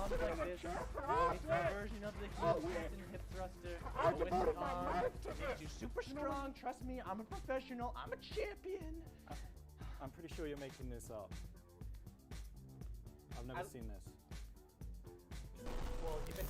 arms like this. It's a version of the heel twist and hip thruster. But with the arm, it makes you super strong. Trust me, I'm a professional. I'm a champion. I'm pretty sure you're making this up. I've never seen this. Well, you've been...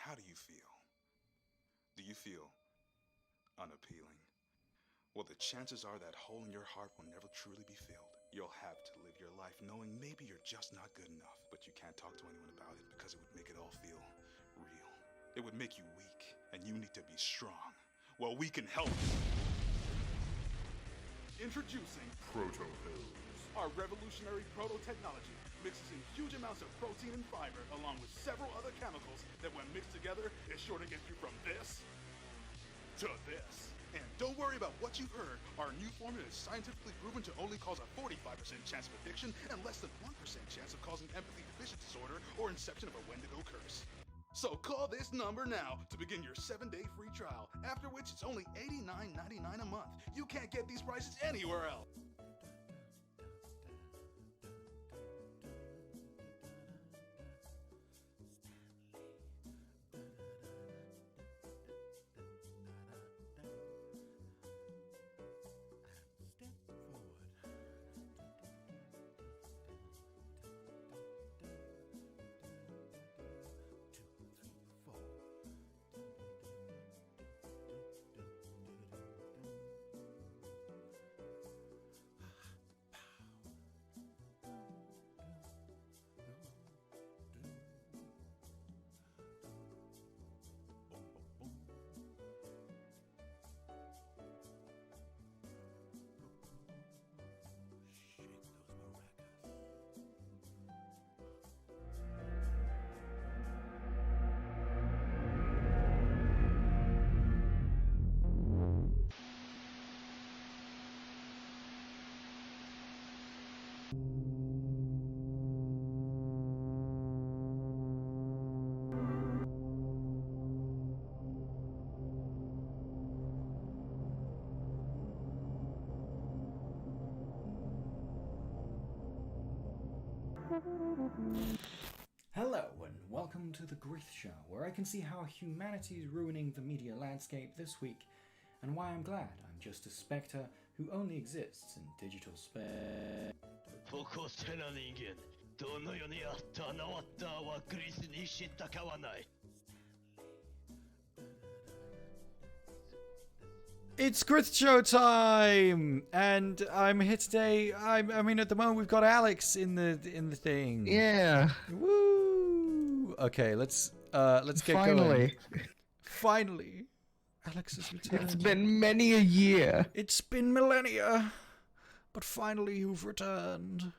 How do you feel? Do you feel unappealing? Well, the chances are that hole in your heart will never truly be filled. You'll have to live your life knowing maybe you're just not good enough, but you can't talk to anyone about it because it would make it all feel real. It would make you weak, and you need to be strong. Well, we can help you. Introducing Proto Pills. Our revolutionary proto-technology mixes in huge amounts of protein and fiber along with several other chemicals that when mixed together is sure to get you from this to this. And don't worry about what you've heard. Our new formula is scientifically proven to only cause a 45% chance of addiction and less than 1% chance of causing empathy deficit disorder or inception of a Wendigo curse. So call this number now to begin your 7-day free trial, after which it's only $89.99 a month. You can't get these prices anywhere else. Hello and welcome to the GRYITH Show, where I can see how humanity is ruining the media landscape this week, and why I'm glad I'm just a spectre who only exists in digital space. It's GRYITH Show time, and I'm here today. I mean, at the moment we've got Alex in the thing. Yeah. Woo! Okay, let's get going. Finally, Alex has returned. It's been many a year. It's been millennia, but finally you've returned.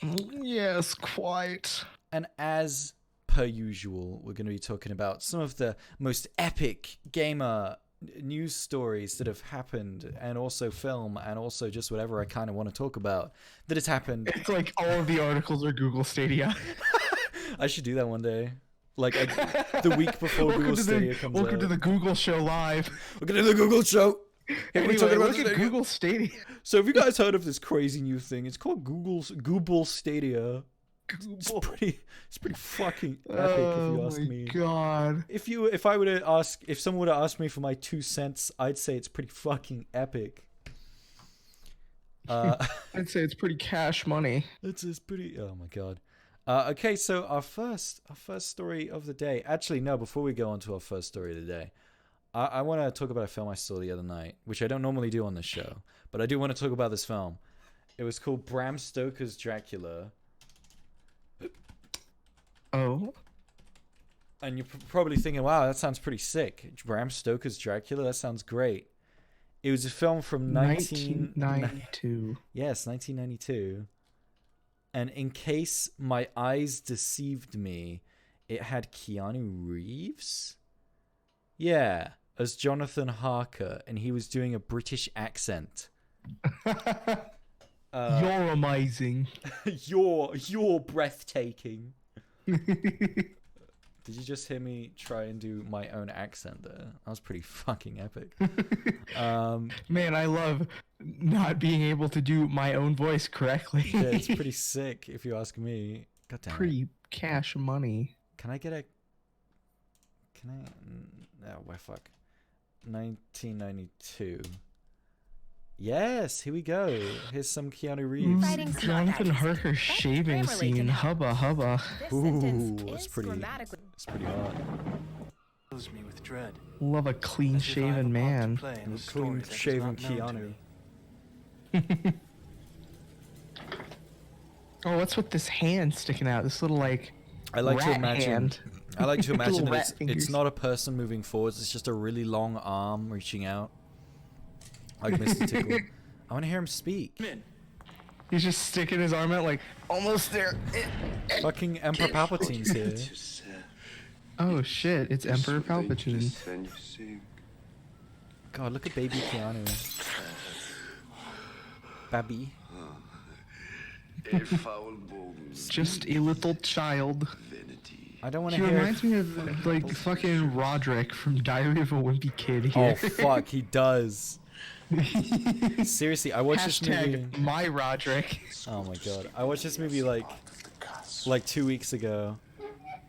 Yes, quite. And as per usual, we're going to be talking about some of the most epic gamer news stories that have happened, and also film, and also just whatever I kind of want to talk about that has happened. It's like all of the articles are Google Stadia. I should do that one day. Like the week before Google Stadia comes out. Welcome to the Google Show live. Welcome to the Google Show. Anyway, look at Google Stadia. So have you guys heard of this crazy new thing? It's called Google Stadia. It's pretty fucking epic, if you ask me. Oh my god. If someone were to ask me for my 2 cents, I'd say it's pretty fucking epic. I'd say it's pretty cash money. It's pretty. Oh my god. Okay, so our first story of the day. Actually, no. Before we go on to our first story of the day, I want to talk about a film I saw the other night, which I don't normally do on this show, but I do want to talk about this film. It was called Bram Stoker's Dracula. Oh. And you're probably thinking, wow, that sounds pretty sick. Bram Stoker's Dracula, that sounds great. It was a film from 1992. Yes, 1992. And in case my eyes deceived me, it had Keanu Reeves? Yeah, as Jonathan Harker, and he was doing a British accent. You're amazing. You're breathtaking. Did you just hear me try and do my own accent there? That was pretty fucking epic. Man, I love not being able to do my own voice correctly. Yeah, it's pretty sick if you ask me. God damn it. Pretty cash money. Can I get a... Can I... Oh, well, fuck. 1992. Yes, here we go. Here's some Keanu Reeves. Jonathan Harker shaving scene. Hubba hubba. Ooh, it's pretty hot. Fills me with dread. Love a clean shaven man. Clean shaven Keanu. Oh, what's with this hand sticking out? This little like I like to rat imagine. hand. I like to imagine Little that rat it's fingers. not a person moving forwards. It's just a really long arm reaching out, like Mr. Tickle. I want to hear him speak. He's just sticking his arm out like almost there. Fucking Emperor Palpatine's here. Oh shit! It's Emperor Palpatine. God, look at baby Keanu. Babby. Just a little child. I don't want He to hear. reminds me of like fucking Roderick from Diary of a Wimpy Kid here. Oh fuck, he does. Seriously, I watched this movie. Hashtag my Roderick. Oh my god, I watched this movie like 2 weeks ago,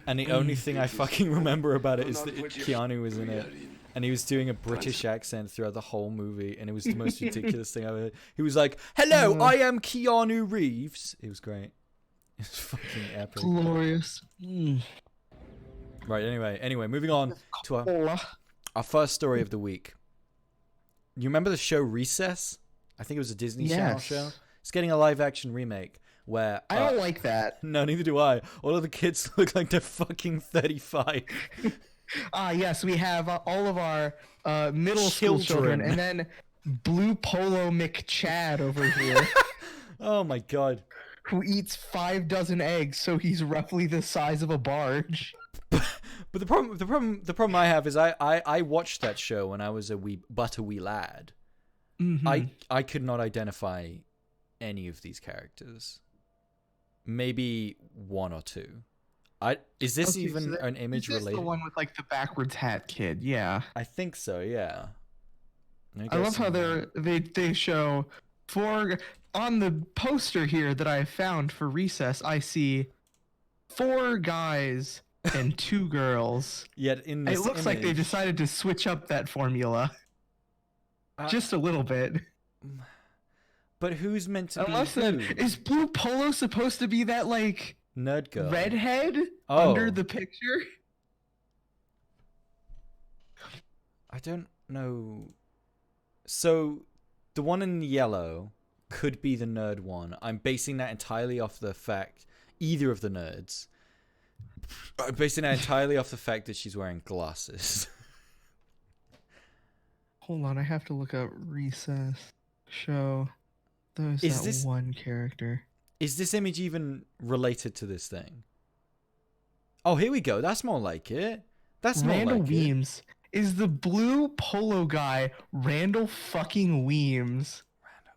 and the only thing I fucking remember about it is that Keanu was in it, and he was doing a British accent throughout the whole movie, and it was the most ridiculous thing I've heard. He was like, "Hello, I am Keanu Reeves." It was great. It was fucking epic. Glorious. Right. Anyway, moving on to our first story of the week. You remember the show Recess? I think it was a Disney Channel show. It's getting a live-action remake where... I don't like that. No, neither do I. All of the kids look like they're fucking 35. Yes, we have all of our middle school children, and then Blue Polo McChad over here, Oh my god. who eats 5 dozen eggs, so he's roughly the size of a barge. But the problem I have is I watched that show when I was a wee lad. Mm-hmm. I could not identify any of these characters. Maybe one or two. Is this even an image Is this related? the one with like the backwards hat kid? Yeah. I think so. Yeah. I love how they show on the poster here that I found for Recess. I see 4 guys and 2 girls. Yet in this It looks like they image- decided to switch up that formula just a little bit. But who's meant to Unless be then, who? is Blue Polo supposed to be that like Nerd girl? redhead Oh. under the picture? I don't know. So, the one in yellow could be the nerd one. I'm basing that entirely off the fact either of the nerds. I'm basing that entirely off the fact that she's wearing glasses. Hold on, I have to look up Recess show. There's Is that this- one character. Is this image even related to this thing? Oh, here we go. That's more like it. That's more Randall like it. Weems. Is the Blue Polo guy Randall fucking Weems?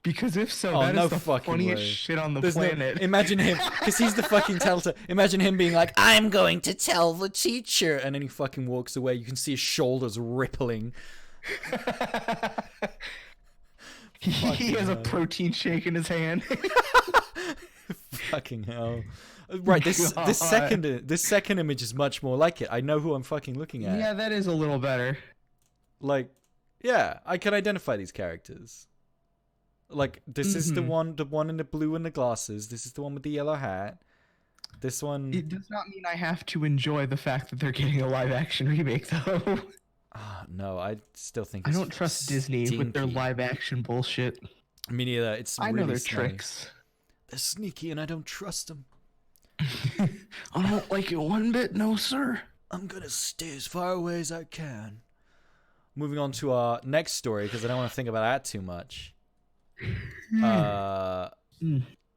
Because if so, Oh, that is no the fucking funniest way. shit on the There's no- planet. imagine him, because he's the fucking telltale. Imagine him being like, "I'm going to tell the teacher," and then he fucking walks away. You can see his shoulders rippling. He has a hell. protein shake in his hand. Fucking hell. Right, this second image is much more like it. I know who I'm fucking looking at. Yeah, that is a little better. Like, yeah, I can identify these characters. Like, this is the one in the blue and the glasses. This is the one with the yellow hat. This one... It does not mean I have to enjoy the fact that they're getting a live action remake, though. No, I still think I it's don't trust Disney with their stinky. live action bullshit. Me neither. It's I really know their smelly. tricks. They're sneaky, and I don't trust them. I don't like it one bit, no sir. I'm gonna stay as far away as I can. Moving on to our next story, because I don't want to think about that too much. The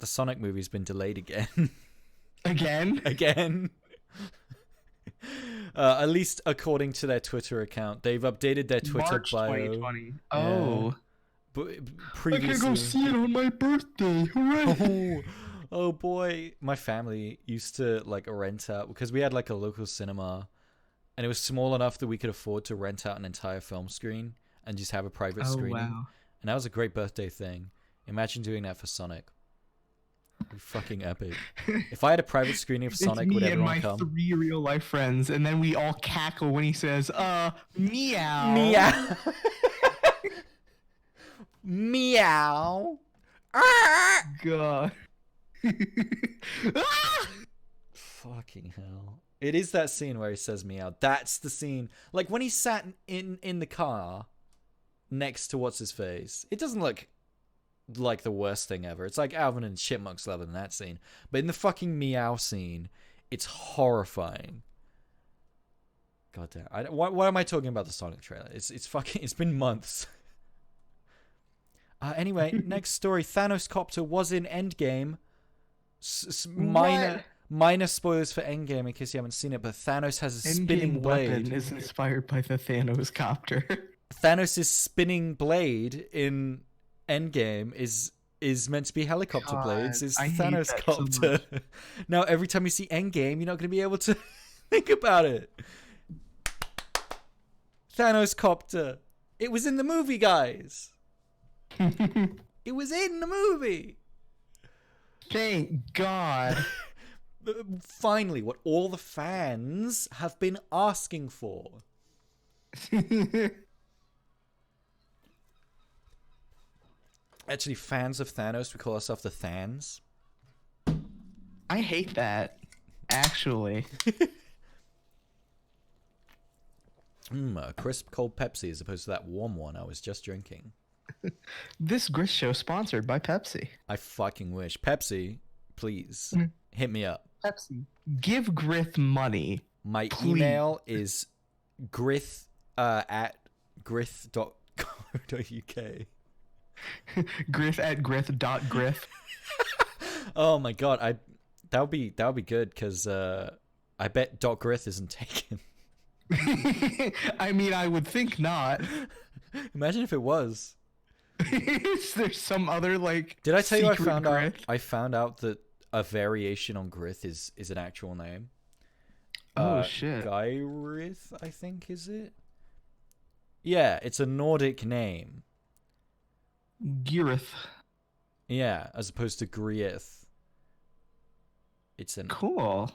Sonic movie's been delayed again. Again? Again. At least according to their Twitter account. They've updated their Twitter March bio. 2020. Yeah. Oh. But previously... I can go see it on my birthday. Hooray! Oh boy. My family used to like rent out, because we had like a local cinema, and it was small enough that we could afford to rent out an entire film screen and just have a private screening. Wow. And that was a great birthday thing. Imagine doing that for Sonic. It'd be fucking epic. If I had a private screening of Sonic, it's would me and everyone my come? 3 real life friends, and then we all cackle when he says, meow. Meow. Meow. Ah! God. Ah! Fucking hell. It is that scene where he says meow. That's the scene. Like when he sat in the car next to what's his face. It doesn't look like the worst thing ever. It's like Alvin and Chipmunks level in that scene. But in the fucking meow scene, it's horrifying. God damn. Why am I talking about the Sonic trailer? It's been months. Anyway, next story. Thanos Copter was in Endgame. Minor spoilers for Endgame in case you haven't seen it, but Thanos has a spinning blade. Weapon is inspired by the Thanos copter. Thanos' spinning blade in Endgame is meant to be helicopter blades. Is I hate Thanos that Copter. so Now, every time you see Endgame, you're not going to be able to think about it. Thanos Copter. It was in the movie, guys. It was in the movie. Thank God. Finally, what all the fans have been asking for. Actually, fans of Thanos, we call ourselves the Thans. I hate that, actually. A crisp cold Pepsi as opposed to that warm one I was just drinking. This Grist Show sponsored by Pepsi. I fucking wish. Pepsi, please, hit me up. Pepsi, give Grith money. My please. email is grith at grith.co.uk. Grith at grith.grith. Oh my god, that would be good because I bet .grith isn't taken. I mean, I would think not. Imagine if it was. Is there some other like? Did I tell you I secret found Grith? out? I found out that a variation on Grith is an actual name. Oh shit! GRYITH, I think, is it? Yeah, it's a Nordic name. Girith. Yeah, as opposed to GRYITH. It's an Cool.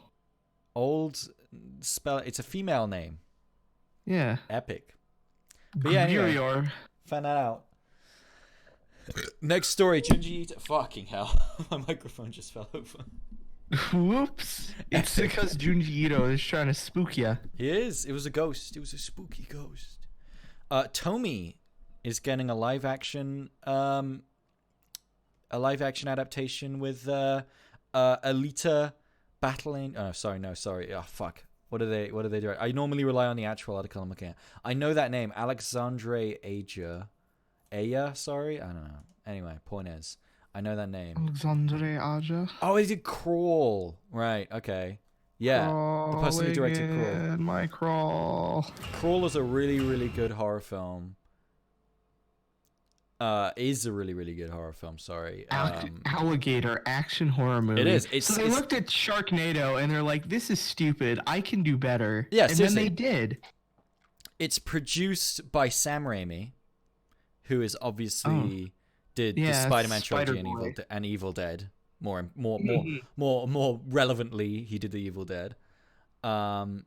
old spell. It's a female name. Yeah. Epic. But yeah, anyway, Gurior. found that out. Next story, Junji Ito. Fucking hell. My microphone just fell over. Whoops. It's because Junji Ito is trying to spook ya. He is. It was a ghost. It was a spooky ghost. Tomy is getting a live action adaptation with Alita battling. Oh, sorry. Oh, fuck. What are they doing? I normally rely on the actual article I'm looking at. I know that name, Alexandre Aya, sorry? I don't know. Anyway, point is, I know that name. Alexandre Aja. Oh, he did Crawl. Right, okay. Yeah, the person who directed Crawl. My crawl. Crawl is a really, really good horror film. Is a really, really good horror film, sorry. Alligator action horror movie. It is. So they looked at Sharknado and they're like, this is stupid. I can do better. Yeah, and seriously. then they did. It's produced by Sam Raimi, who is obviously did the Spider-Man trilogy and Evil Dead. More relevantly, he did the Evil Dead. And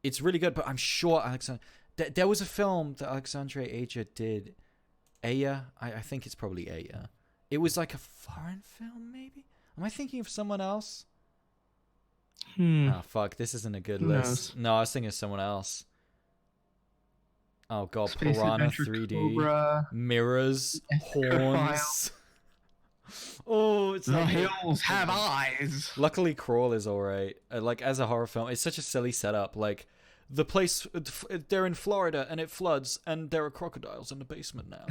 it's really good, but I'm sure there was a film that Alexandre Aja did. Aya? I think it's probably Aya. It was like a foreign film, maybe? Am I thinking of someone else? Oh, fuck. This isn't a good Who list. knows? No, I was thinking of someone else. Oh, God. Space Piranha Adventure 3D. Cobra. Mirrors. Horns. Oh, it's The like... hills have eyes. Luckily, Crawl is alright. Like, as a horror film, it's such a silly setup. Like, the place... They're in Florida, and it floods, and there are crocodiles in the basement now.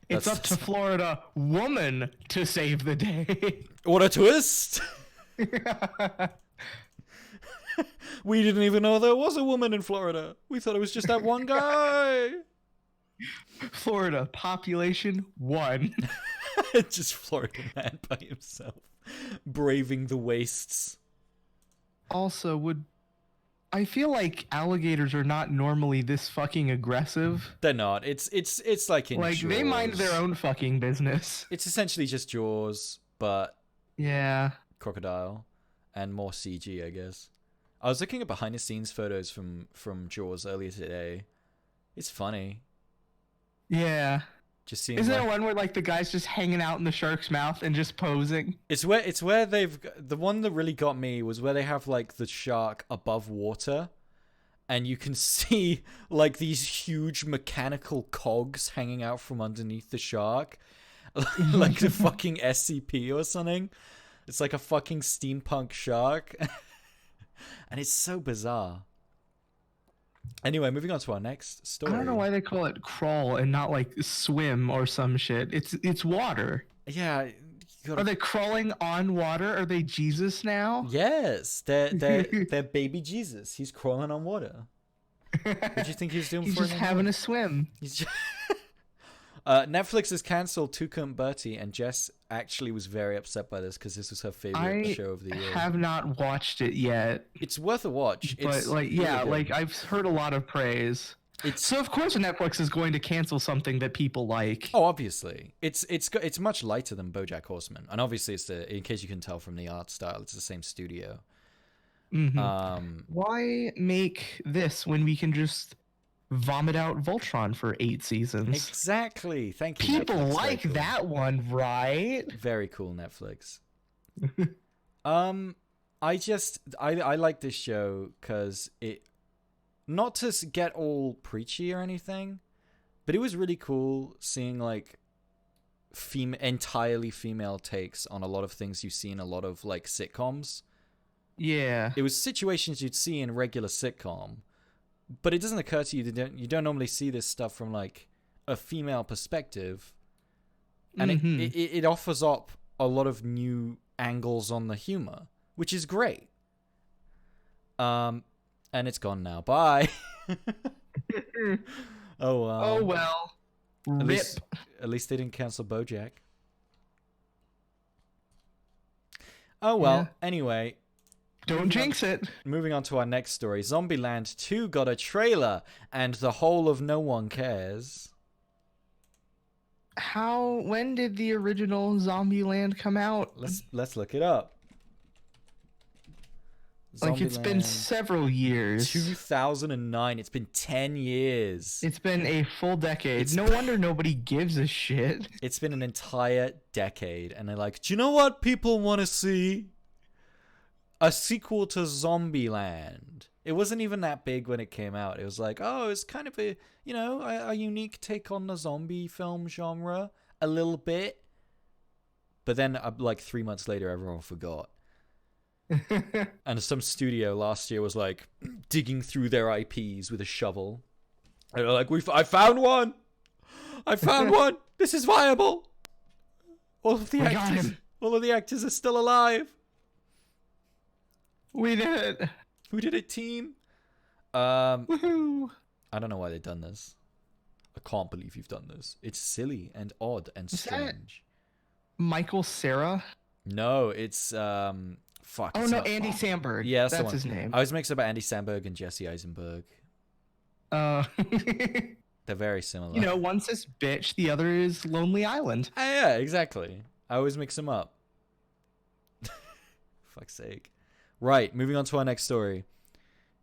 It's up to Florida woman to save the day. What a twist! We didn't even know there was a woman in Florida. We thought it was just that one guy. Florida, population 1. Just Florida man by himself, braving the wastes. Also, I feel like alligators are not normally this fucking aggressive. They're not. It's like in Like, Jaws. they mind their own fucking business. It's essentially just Jaws, but Yeah. crocodile and more CG, I guess. I was looking at behind the scenes photos from Jaws earlier today. It's funny. Yeah. Just seeing. Isn't there one where like the guy's just hanging out in the shark's mouth and just posing? It's where they've the one that really got me was where they have like the shark above water, and you can see like these huge mechanical cogs hanging out from underneath the shark, like the fucking SCP or something. It's like a fucking steampunk shark, and it's so bizarre. Anyway, moving on to our next story. I don't know why they call it crawl and not like swim or some shit. It's water. Yeah. You gotta... Are they crawling on water? Are they Jesus now? Yes, they're baby Jesus. He's crawling on water. What do you think he's doing? He's for just having a swim. He's just... Netflix has cancelled Tuca and Bertie, and Jess actually was very upset by this because this was her favorite show of the year. I have not watched it yet. It's worth a watch. But it's like, yeah, really like I've heard a lot of praise. So of course Netflix is going to cancel something that people like. Oh, obviously, it's much lighter than BoJack Horseman, and obviously it's in case you can tell from the art style, it's the same studio. Mm-hmm. Why make this when we can just vomit out Voltron for 8 seasons? Exactly. Thank you. People Netflix. like cool. that one, right? Very cool, Netflix. I like this show because it, not to get all preachy or anything, but it was really cool seeing like entirely female takes on a lot of things you see in a lot of like sitcoms. Yeah. It was situations you'd see in a regular sitcom, but it doesn't occur to you that you don't normally see this stuff from like a female perspective, and it offers up a lot of new angles on the humor, which is great. And it's gone now. Bye. Oh well. Oh well. Rip. At least they didn't cancel BoJack. Oh well. Yeah. Anyway. Don't jinx it. Moving on to our next story. Zombieland 2 got a trailer, and the whole of no one cares. When did the original Zombieland come out? Let's look it up. Like, it's been Zombieland several years. 2009. It's been 10 years. It's been a full decade. No wonder nobody gives a shit. It's been an entire decade, and they're like, do you know what people want to see? A sequel to Zombieland. It wasn't even that big when it came out. It was like, oh, it's kind of a, a unique take on the zombie film genre, a little bit. But then, like 3 months later, everyone forgot. And some studio last year was like digging through their IPs with a shovel. And they're like, I found one. I found one. This is viable. All of the actors are still alive. We did it. We did it, team. Woohoo. I don't know why they've done this. I can't believe you've done this. It's silly and odd and strange. Michael Cera? No, it's fuck. Oh no, Andy Samberg. Yeah, that's his name. I was mixed up Andy Samberg and Jesse Eisenberg. They're very similar. One says bitch, the other is Lonely Island. Yeah, exactly. I always mix them up. Fuck's sake. Right, moving on to our next story.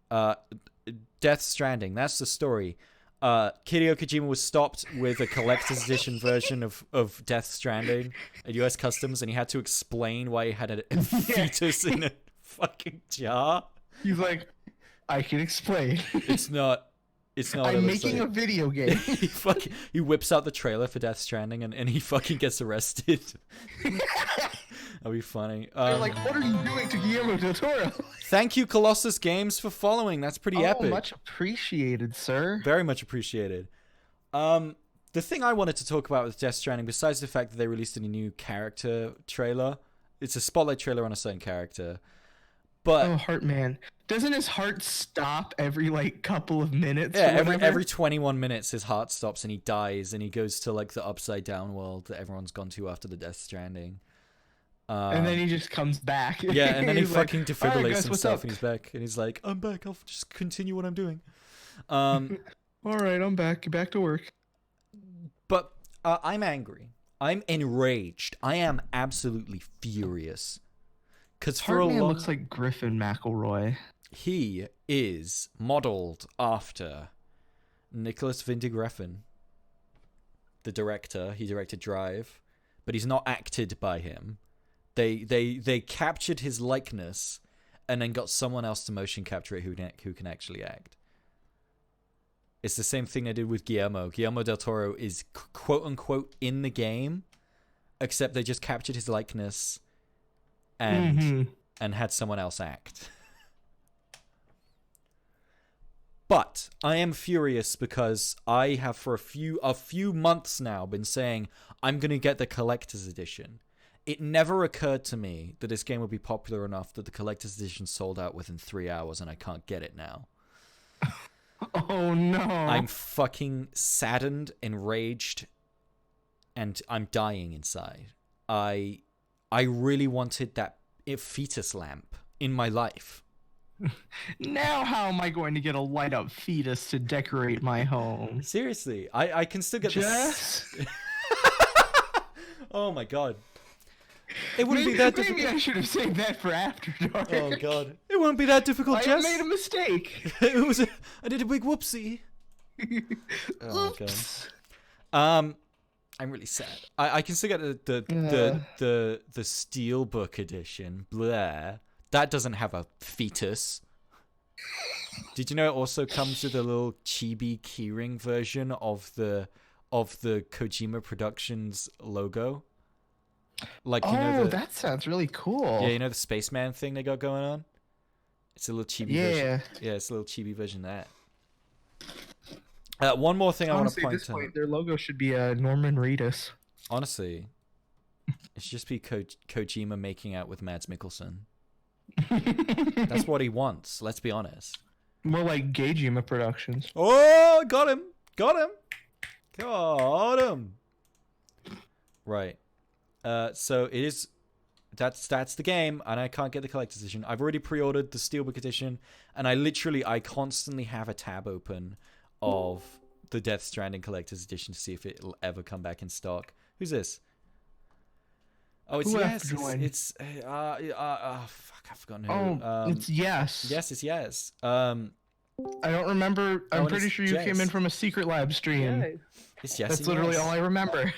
Death Stranding. That's the story. Hideo Kojima was stopped with a collector's edition version of Death Stranding at US Customs, and he had to explain why he had a fetus in a fucking jar. He's like, I can explain. It's not. It's not. I'm making a video game. He whips out the trailer for Death Stranding and he fucking gets arrested. That'd be funny. They're like, what are you doing to Guillermo del Toro? Thank you, Colossus Games, for following. That's pretty epic. Much appreciated, sir. Very much appreciated. The thing I wanted to talk about with Death Stranding, besides the fact that they released a new character trailer, it's a spotlight trailer on a certain character. But oh, Heartman. Doesn't his heart stop every, like, couple of minutes? yeah, every 21 minutes his heart stops and he dies and he goes to, like, the upside down world that everyone's gone to after the Death Stranding. And then he just comes back. Yeah, and then he He's fucking like, defibrillates "Alright, guys, what's himself up?" and he's back. And he's like, I'm back, I'll just continue what I'm doing. Alright, I'm back. Back to work. But I'm angry. I'm enraged. I am absolutely furious. Because for a Heartman long... looks like Griffin McElroy. He is modeled after Nicholas Vindigreffen, the director. He directed Drive, but he's not acted by him. They captured his likeness and then got someone else to motion capture it who can actually act. It's the same thing they did with Guillermo. Guillermo del Toro is quote unquote in the game, except they just captured his likeness and had someone else act. But I am furious because I have for a few months now been saying I'm going to get the collector's edition. It never occurred to me that this game would be popular enough that the collector's edition sold out within 3 hours and I can't get it now. Oh no. I'm fucking saddened, enraged, and I'm dying inside. I really wanted that fetus lamp in my life. Now how am I going to get a light up fetus to decorate my home? Seriously, I can still get Jess? this. Oh my god. It wouldn't be that difficult. Maybe I should have saved that for after dark. Oh god. It wouldn't be that difficult, I Jess. made a mistake. I did a big whoopsie. Oh god. I'm really sad. I can still get the Steelbook edition. Blah. That doesn't have a fetus. Did you know it also comes with a little chibi keyring version of the Kojima Productions logo? Like, you know, that sounds really cool. Yeah, you know the spaceman thing they got going on? It's a little chibi version. Yeah, it's a little chibi version of that. One more thing I want to point out. Their logo should be Norman Reedus. Honestly, it should just be Kojima making out with Mads Mikkelsen. That's what he wants, let's be honest. More like Gajima Productions. Oh, got him. Right. So it is... That's the game, and I can't get the collector's edition. I've already pre-ordered the Steelbook edition, and I constantly have a tab open of the Death Stranding collector's edition to see if it'll ever come back in stock. Who's this? Oh, it's Yes. It's fuck, I've forgotten who. Oh, it's Yes. Yes, it's Yes. I don't remember. I'm pretty sure you came in from a Secret Lab stream. No. It's Yes. That's literally all I remember.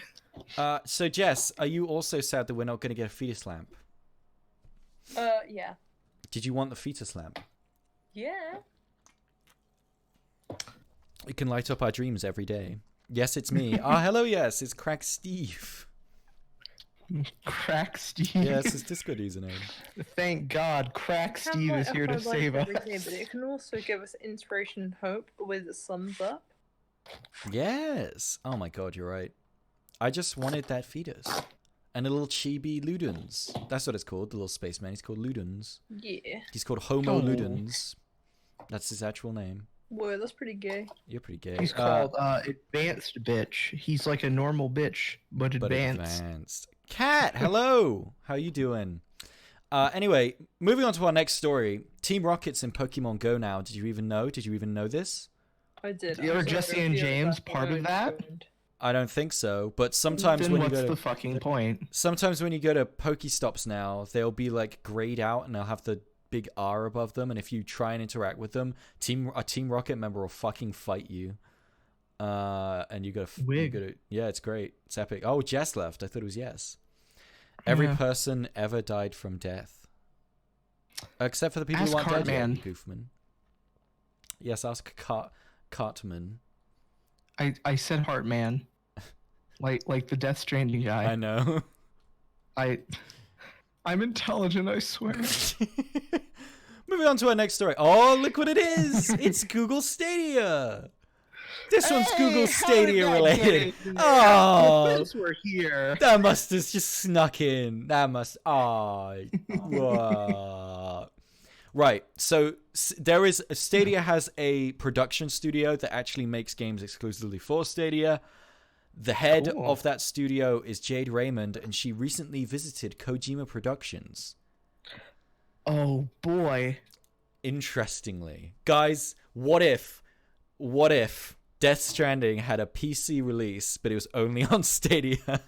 So Jess, are you also sad that we're not going to get a fetus lamp? Yeah. Did you want the fetus lamp? Yeah. It can light up our dreams every day. Yes, it's me. Hello, Yes, it's Crack Steve. Crack Steve. Yeah, it's his Discord username. Thank God, Crack Steve is here to save us. But it can also give us inspiration and hope with thumbs up. Yes. Oh my God, you're right. I just wanted that fetus. And a little chibi Ludens. That's what it's called, the little spaceman. He's called Ludens. Yeah. He's called Homo Ludens. That's his actual name. Whoa, that's pretty gay. You're pretty gay. He's called Advanced Bitch. He's like a normal bitch, but advanced. Cat, hello. How you doing? Anyway, moving on to our next story. Team Rocket's in Pokemon Go now. Did you even know? Did you even know this? I did. Are Jesse and James part of that? I don't think so, but sometimes then when what's you go to the fucking point? Sometimes when you go to Pokestops now, they'll be like grayed out and they'll have the big R above them, and if you try and interact with them, a Team Rocket member will fucking fight you. And you gotta yeah, it's great. It's epic. Oh, Jess left. I thought it was Yes. Every person ever died from death. Except for the people Ask who aren't dead yet, Cartman. Goofman. Yes, ask Cartman. I said Heartman. Like the Death Stranding guy. I know. I'm intelligent, I swear. Moving on to our next story. Oh, look what it is! It's Google Stadia. This one's Google Stadia related. Oh, We're here. that must have just snuck in. That must. Oh, what? Right. So there is Stadia has a production studio that actually makes games exclusively for Stadia. The head of that studio is Jade Raymond, and she recently visited Kojima Productions. Oh boy. Interestingly, guys, what if Death Stranding had a PC release, but it was only on Stadia?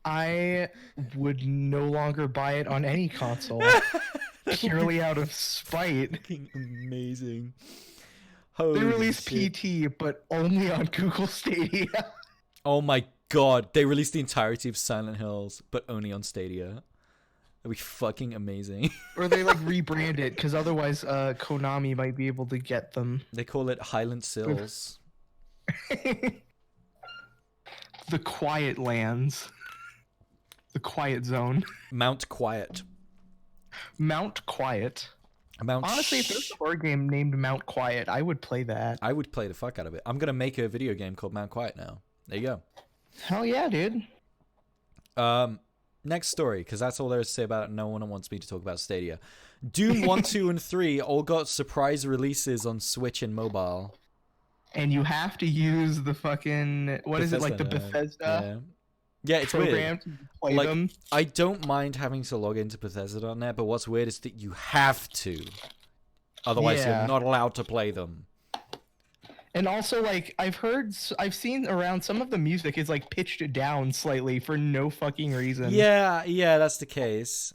I would no longer buy it on any console. Purely out of spite. Fucking amazing. They Holy released shit. PT, but only on Google Stadia. Oh my god, they released the entirety of Silent Hills, but only on Stadia. That'd be fucking amazing. Or they like rebrand it, because otherwise Konami might be able to get them. They call it Highland Sills. The Quiet Lands. The Quiet Zone. Mount Quiet. Mount Quiet. Mount Honestly, if there's a horror game named Mount Quiet, I would play that. I would play the fuck out of it. I'm gonna make a video game called Mount Quiet now. There you Hell yeah, dude. go. Next story, because that's all there is to say about it. No one wants me to talk about Stadia. Doom 1, 2, and 3 all got surprise releases on Switch and mobile. And you have to use the fucking what is it, like the Bethesda Yeah, it's weird. program to play Like, them. I don't mind having to log into Bethesda on there, but what's weird is that you have to. Otherwise, Yeah. you're not allowed to play them. And also, like, I've seen around some of the music is like pitched down slightly for no fucking reason. Yeah, that's the case.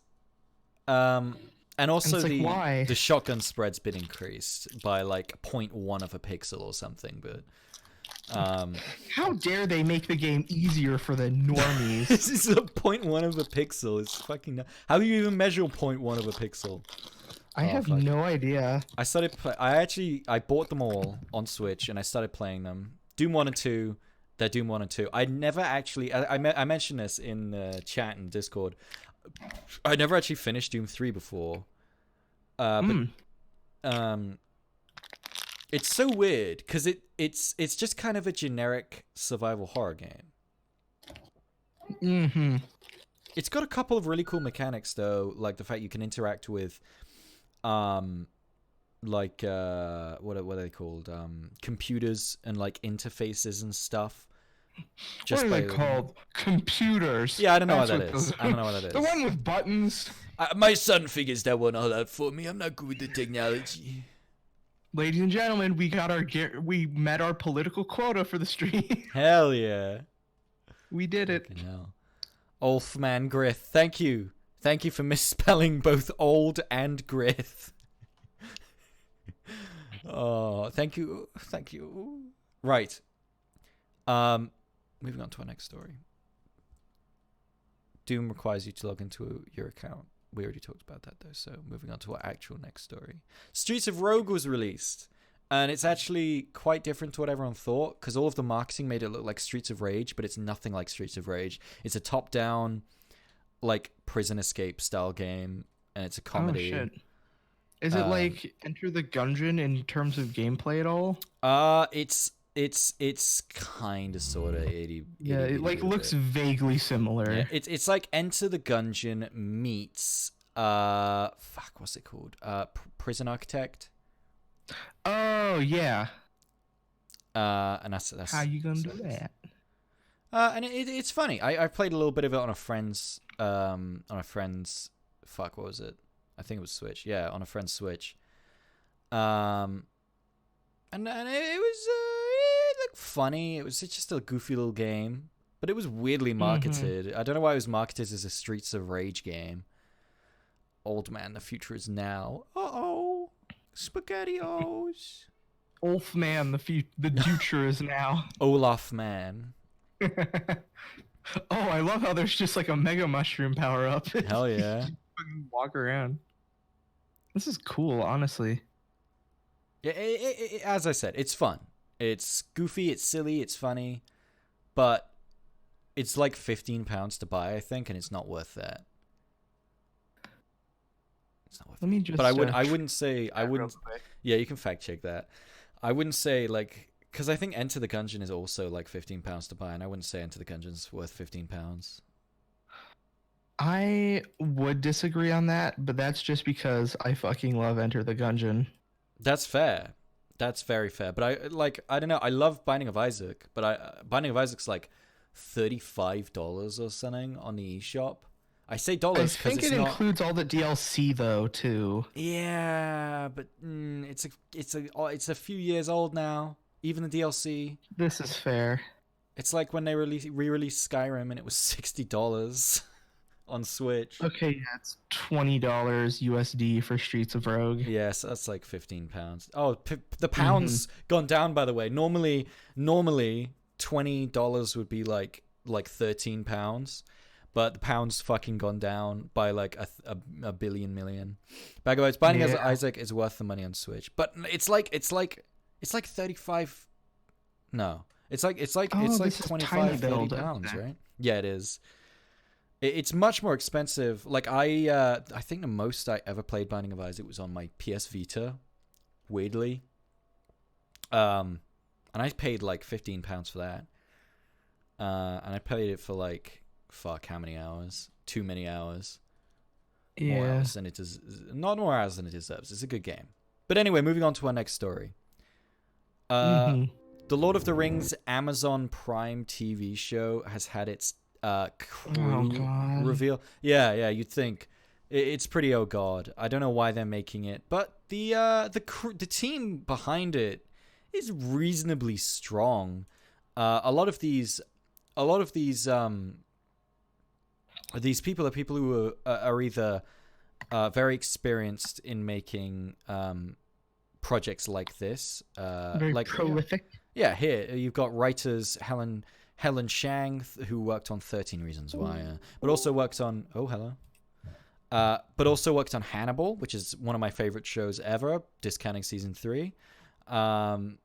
And also it's like, why? the shotgun spread's been increased by like 0.1 of a pixel or something, but How dare they make the game easier for the normies? this is a 0.1 of a pixel. It's fucking. How do you even measure 0.1 of a pixel? I have no idea. I bought them all on Switch and I started playing them. Doom 1 and 2. They're Doom 1 and 2. I never actually. I mentioned this in the chat and Discord. I never actually finished Doom 3 before. But it's so weird because it's just kind of a generic survival horror game. Mm-hmm. It's got a couple of really cool mechanics though, like the fact you can interact with what are they called? Computers and like interfaces and stuff. What are they called? Computers. Yeah, I don't know what That's that is. I don't know what that is. The one with buttons. My son figures that one all out for me. I'm not good with the technology. Ladies and gentlemen, we met our political quota for the stream. Hell yeah. We did it. Fucking hell. Ulfman Grith. Thank you. Thank you for misspelling both old and Grith. Oh, thank you. Thank you. Right. Moving on to our next story. Doom requires you to log into your account. We already talked about that though, so moving on to our actual next story. Streets of Rogue was released, and it's actually quite different to what everyone thought, because all of the marketing made it look like Streets of Rage, but it's nothing like Streets of Rage. It's a top-down, like, prison escape style game, and it's a comedy. Oh, shit. Is it like Enter the Gungeon in terms of gameplay at all? It's kind of sort of 80. Yeah, it like looks vaguely similar. Yeah, it's like Enter the Gungeon meets what's it called? Prison Architect. Oh yeah. And that's how you gonna do that? And it's funny. I played a little bit of it on a friend's what was it? I think it was Switch. Yeah, on a friend's Switch. And it was it looked funny. It's just a goofy little game, but it was weirdly marketed. Mm-hmm. I don't know why it was marketed as a Streets of Rage game. Old man, the future is now. Uh-oh. SpaghettiOs. Ulfman, the future is now. Olaf man. Oh, I love how there's just like a mega mushroom power up. Hell yeah. Walk around. This is cool, honestly. Yeah, as I said, it's fun. It's goofy, it's silly, it's funny, but it's like £15 to buy, I think, and it's not worth that. It's not worth Let me it. just. But I wouldn't say I Real wouldn't. quick. Yeah, you can fact check that. I wouldn't say like because I think Enter the Gungeon is also like £15 to buy, and I wouldn't say Enter the Gungeon's worth £15. I would disagree on that, but that's just because I fucking love Enter the Gungeon. That's fair. That's very fair. But I don't know. I love Binding of Isaac, but Binding of Isaac's like $35 or something on the eShop. I say I dollars because think it's it not. includes all the DLC though too. Yeah, but it's a few years old now. Even the DLC. This is fair. It's like when they re-released Skyrim and it was $60 on Switch. Okay, yeah, it's $20 USD for Streets of Rogue. Yes, that's like £15. Oh, the pound's gone down, by the way. Normally $20 would be like £13, but the pound's fucking gone down by like a billion million. By the way, Binding of Isaac is worth the money on Switch, but it's like 35. No, it's like 25, 30 pounds, right? Yeah, it is. It's much more expensive. Like I think the most I ever played Binding of Isaac was on my PS Vita, weirdly. And I paid like £15 for that. And I played it for like how many hours? Too many hours. Yeah. More hours than it is. Not more hours than it deserves. It's a good game. But anyway, moving on to our next story. The Lord of the Rings Amazon Prime TV show has had its crew reveal. Yeah, you'd think it's pretty oh god. I don't know why they're making it, but the team behind it is reasonably strong. A lot of these people are people who are either very experienced in making projects like this, Very like prolific. Yeah, here you've got writers Helen Shang, who worked on 13 Reasons Why, but also worked on but also worked on Hannibal, which is one of my favorite shows ever, discounting season 3. And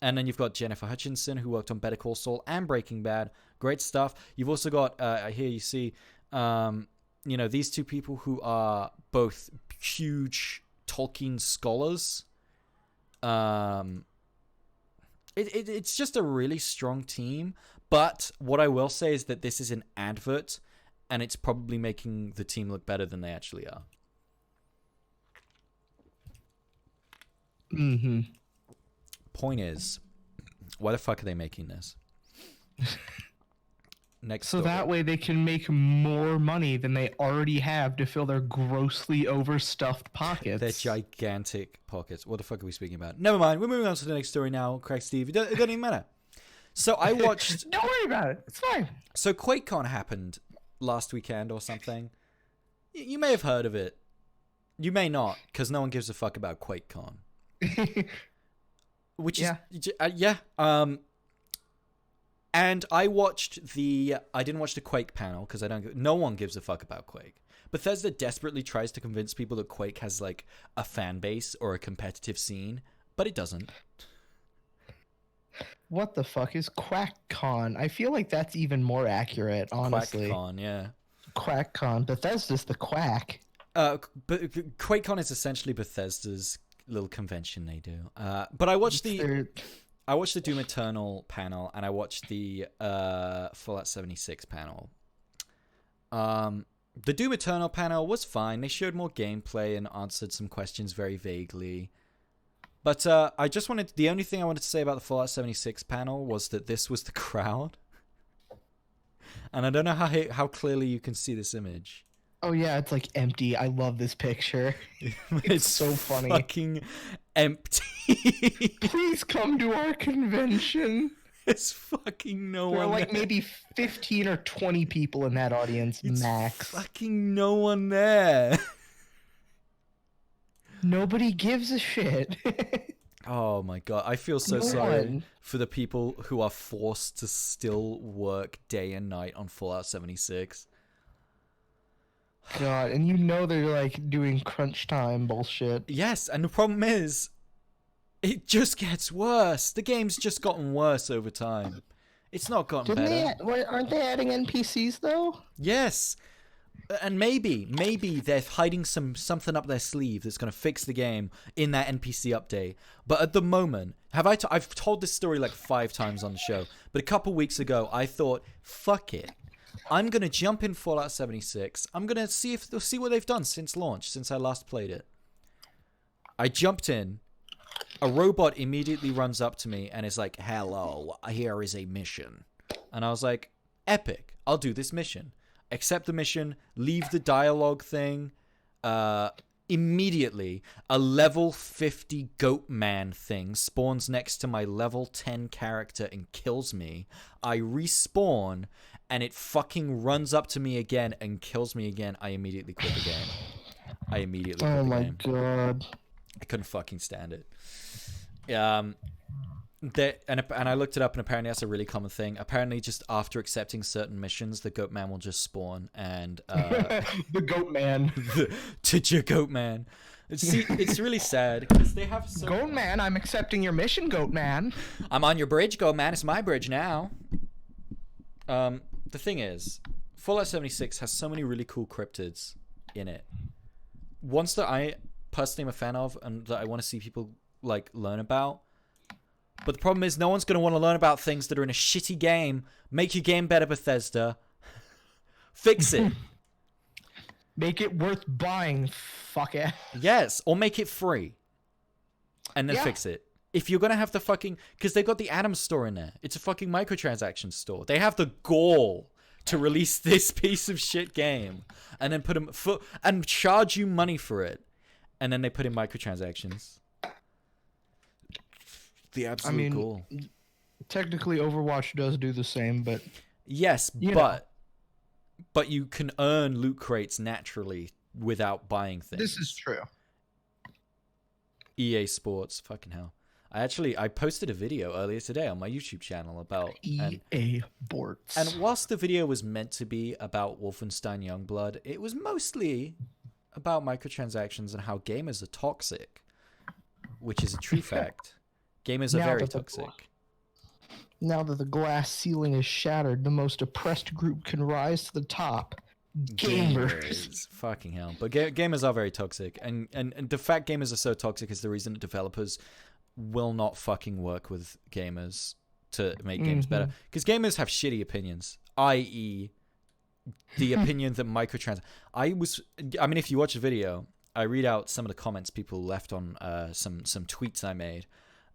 then you've got Jennifer Hutchinson, who worked on Better Call Saul and Breaking Bad. Great stuff. You've also got here you see, these two people who are both huge Tolkien scholars. It's just a really strong team. But what I will say is that this is an advert, and it's probably making the team look better than they actually are. Point is, why the fuck are they making this? Next So story. that way they can make more money than they already have to fill their grossly overstuffed pockets. Their gigantic pockets. What the fuck are we speaking about? Never mind. We're moving on to the next story now, Craig Steve. It doesn't even matter. So I watched... Don't worry about it. It's fine. So QuakeCon happened last weekend or something. You may have heard of it. You may not, because no one gives a fuck about QuakeCon. Which is... Yeah. And I didn't watch the Quake panel because no one gives a fuck about Quake. Bethesda desperately tries to convince people that Quake has like a fan base or a competitive scene, but it doesn't. What the fuck is QuackCon? I feel like that's even more accurate, honestly. QuackCon, yeah. QuackCon. Bethesda's the quack. But QuakeCon is essentially Bethesda's little convention they do. But I watched the Doom Eternal panel, and I watched the Fallout 76 panel. The Doom Eternal panel was fine. They showed more gameplay and answered some questions very vaguely. But the only thing I wanted to say about the Fallout 76 panel was that this was the crowd. And I don't know how clearly you can see this image. Oh yeah, it's like empty. I love this picture. It's so funny. Fucking empty. Please come to our convention. It's fucking no There one are like there. maybe 15 or 20 people in that audience, max. Fucking no one there. Nobody gives a shit. Oh my god, I feel so No sorry one. for the people who are forced to still work day and night on Fallout 76. God, and you know they're like doing crunch time bullshit. Yes, and the problem is, it just gets worse. The game's just gotten worse over time. It's not gotten better. Aren't they adding NPCs though? Yes, and maybe they're hiding something up their sleeve that's gonna fix the game in that NPC update. But at the moment, I've told this story like 5 times on the show. But a couple weeks ago, I thought, fuck it. I'm gonna jump in Fallout 76. I'm gonna see what they've done since launch, since I last played it. I jumped in. A robot immediately runs up to me and is like, "Hello, here is a mission." And I was like, "Epic! I'll do this mission." Accept the mission. Leave the dialogue thing. Immediately, a level 50 goat man thing spawns next to my level 10 character and kills me. I respawn. And it fucking runs up to me again and kills me again. I immediately quit the game. Oh my god. I couldn't fucking stand it. And I looked it up, and apparently that's a really common thing. Apparently, just after accepting certain missions, the goat man will just spawn, and the goat man. the goat man. See, it's really sad because they have so. Goat man, I'm accepting your mission, goat man. I'm on your bridge, goat man. It's my bridge now. The thing is, Fallout 76 has so many really cool cryptids in it. Ones that I personally am a fan of and that I want to see people like learn about. But the problem is no one's going to want to learn about things that are in a shitty game. Make your game better, Bethesda. Fix it. Make it worth buying, fuck it. Yes, or make it free. And then fix it. If you're going to have the fucking... Because they've got the Atom store in there. It's a fucking microtransaction store. They have the gall to release this piece of shit game. And then and charge you money for it. And then they put in microtransactions. The absolute gall. Technically Overwatch does do the same, but... Yes, but you can earn loot crates naturally without buying things. This is true. EA Sports, fucking hell. I posted a video earlier today on my YouTube channel about EA Sports. And whilst the video was meant to be about Wolfenstein Youngblood, it was mostly about microtransactions and how gamers are toxic, which is a true fact. Gamers are very toxic. Now that the glass ceiling is shattered, the most oppressed group can rise to the top. Gamers. Fucking hell. But gamers are very toxic. And the fact gamers are so toxic is the reason that developers will not fucking work with gamers to make games better. Because gamers have shitty opinions. I.e., the opinion that if you watch the video, I read out some of the comments people left on some tweets I made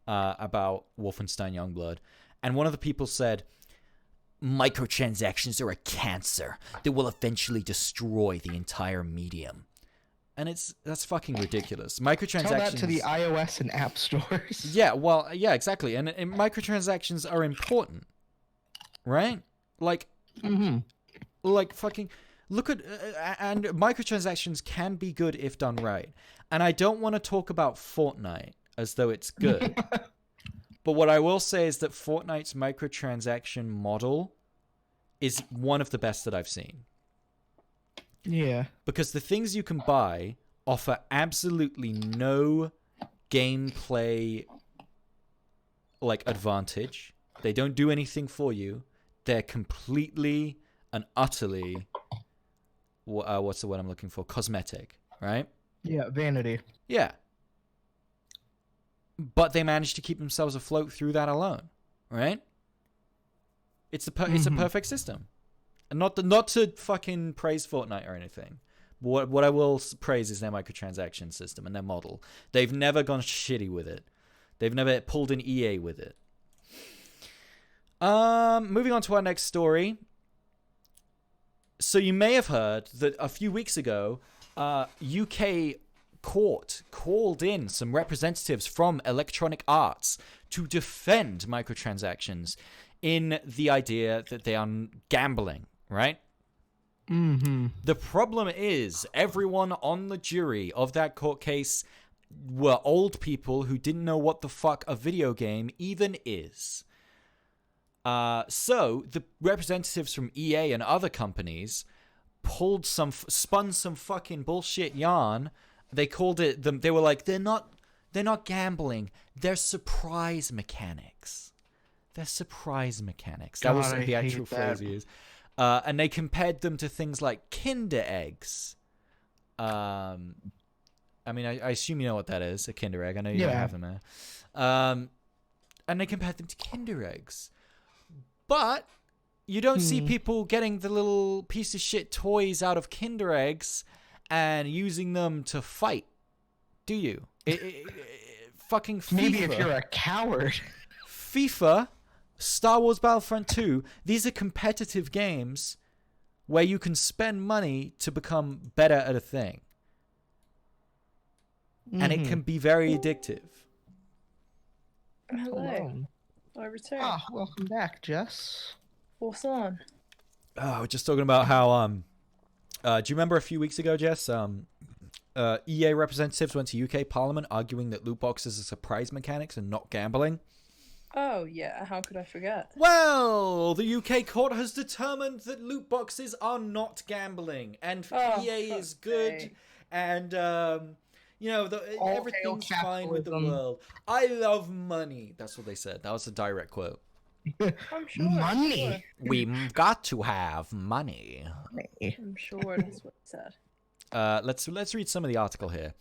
about Wolfenstein Youngblood. And one of the people said, microtransactions are a cancer that will eventually destroy the entire medium. And that's fucking ridiculous. Microtransactions... Tell that to the iOS and app stores. Yeah, well, yeah, exactly. And microtransactions are important, right? Like, like fucking... Look at... and microtransactions can be good if done right. And I don't want to talk about Fortnite as though it's good. But what I will say is that Fortnite's microtransaction model is one of the best that I've seen. Yeah. Because the things you can buy offer absolutely no gameplay advantage. They don't do anything for you. They're completely and utterly what's the word I'm looking for? Cosmetic, right? Yeah, vanity. Yeah. But they managed to keep themselves afloat through that alone, right? It's a perfect system. And not to fucking praise Fortnite or anything. What I will praise is their microtransaction system and their model. They've never gone shitty with it. They've never pulled an EA with it. Moving on to our next story. So you may have heard that a few weeks ago, UK court called in some representatives from Electronic Arts to defend microtransactions in the idea that they are gambling, right? The problem is everyone on the jury of that court case were old people who didn't know what the fuck a video game even is. So the representatives from EA and other companies spun some fucking bullshit yarn. They called it them. They were like, they're not gambling. They're surprise mechanics. They're surprise mechanics. That was the actual phrase he used. And they compared them to things like Kinder eggs. I mean, I assume you know what that is, a Kinder egg. I know you don't have them there. And they compared them to Kinder eggs. But you don't see people getting the little piece of shit toys out of Kinder eggs and using them to fight, do you? Fucking FIFA. Maybe if you're a coward. FIFA, Star Wars Battlefront 2, these are competitive games where you can spend money to become better at a thing. And it can be very addictive. Hello. I return. Ah, welcome back, Jess. What's on? Oh, we're just talking about how do you remember a few weeks ago, Jess? EA representatives went to UK Parliament arguing that loot boxes are surprise mechanics and not gambling. Oh yeah, how could I forget? Well, the UK court has determined that loot boxes are not gambling, and EA is good, sake. and everything's fine with the world. I love money. That's what they said. That was a direct quote. I'm sure. Money. Sure. We've got to have money. I'm sure that's what it said. Let's read some of the article here.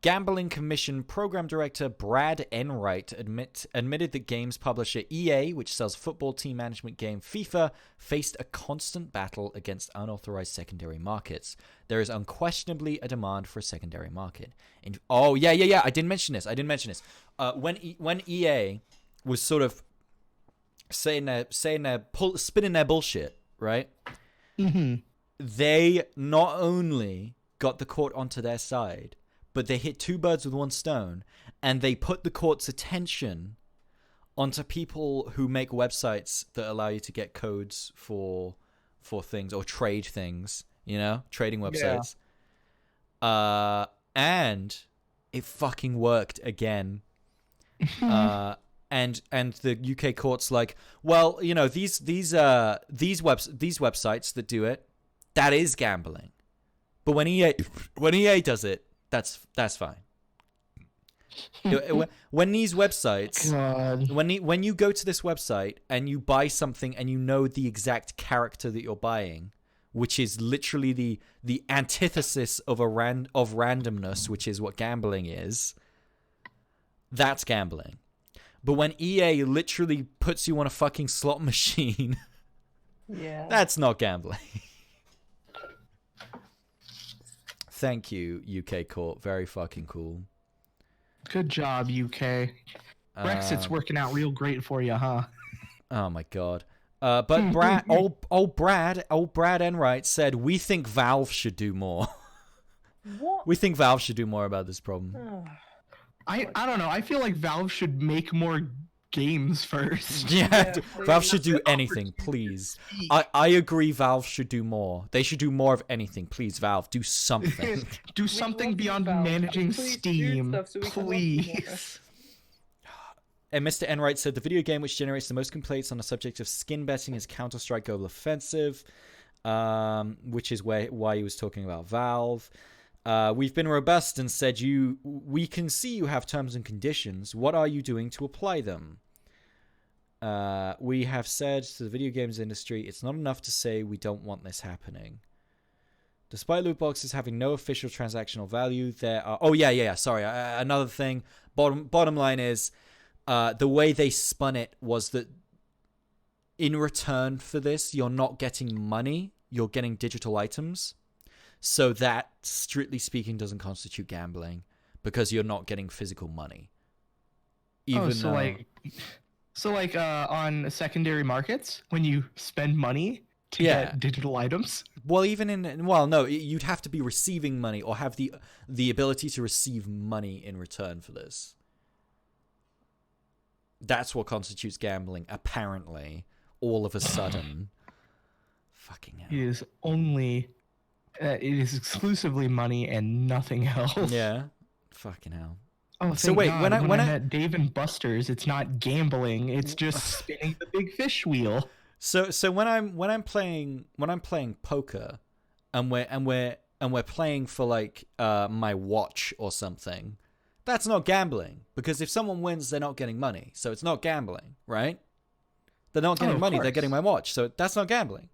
Gambling Commission Program Director Brad Enright admitted that games publisher EA, which sells football team management game FIFA, faced a constant battle against unauthorized secondary markets. There is unquestionably a demand for a secondary market. I didn't mention this. When EA was sort of spinning their bullshit, right? Mm-hmm. They not only got the court onto their side, but they hit two birds with one stone, and they put the court's attention onto people who make websites that allow you to get codes for things or trade things, trading websites. Yeah. And it fucking worked again. And the UK court's like, well, these websites that do it, that is gambling. But when EA does it, that's fine. When these websites, when you go to this website and you buy something and you know the exact character that you're buying, which is literally the antithesis of randomness, which is what gambling is, that's gambling. But when EA literally puts you on a fucking slot machine, that's not gambling. Thank you, UK court. Very fucking cool. Good job, UK. Brexit's working out real great for you, huh? Oh my god. But Brad Enright said, we think Valve should do more. What? We think Valve should do more about this problem. I don't know. I feel like Valve should make more games first. Yeah, Valve should do anything, please. I agree Valve should do more. They should do more of anything. Please, Valve, do something. Do something beyond managing Steam. Please. And Mr. Enright said the video game which generates the most complaints on the subject of skin betting is Counter-Strike Global Offensive, which is why he was talking about Valve. We've been robust and said we can see you have terms and conditions. What are you doing to apply them? We have said to the video games industry, it's not enough to say we don't want this happening. Despite loot boxes having no official transactional value, there are... Sorry, another thing. Bottom line is, the way they spun it was that in return for this, you're not getting money, you're getting digital items. So that, strictly speaking, doesn't constitute gambling because you're not getting physical money. So on secondary markets, when you spend money to get digital items? Well, you'd have to be receiving money or have the ability to receive money in return for this. That's what constitutes gambling, apparently, all of a sudden. Fucking hell. It is exclusively money and nothing else. Yeah. Fucking hell. Oh, so wait, God, when I met Dave and Buster's, it's not gambling, it's just spinning the big fish wheel. So when I'm playing poker, and we're playing for like my watch or something, that's not gambling, because if someone wins, they're not getting money, so it's not gambling, right? They're not getting money, they're getting my watch, so that's not gambling.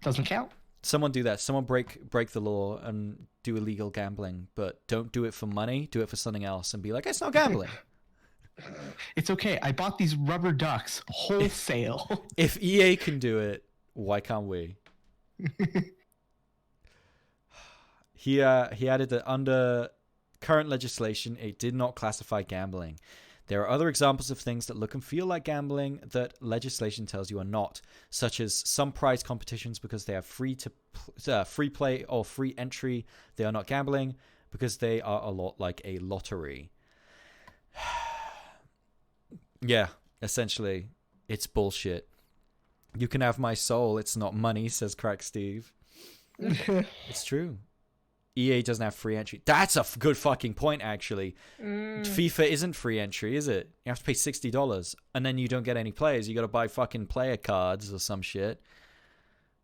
Doesn't count. Someone do that. Someone break the law and do illegal gambling, but don't do it for money. Do it for something else and be like, it's not gambling. It's okay. I bought these rubber ducks wholesale. If EA can do it, why can't we? He added that under current legislation, it did not classify gambling. There are other examples of things that look and feel like gambling that legislation tells you are not, such as some prize competitions because they have free play or free entry. They are not gambling because they are a lot like a lottery. Yeah, essentially, it's bullshit. You can have my soul, it's not money, says Crack Steve. It's true. EA doesn't have free entry. That's a good fucking point, actually. FIFA isn't free entry, is it? You have to pay $60, and then you don't get any players. You got to buy fucking player cards or some shit.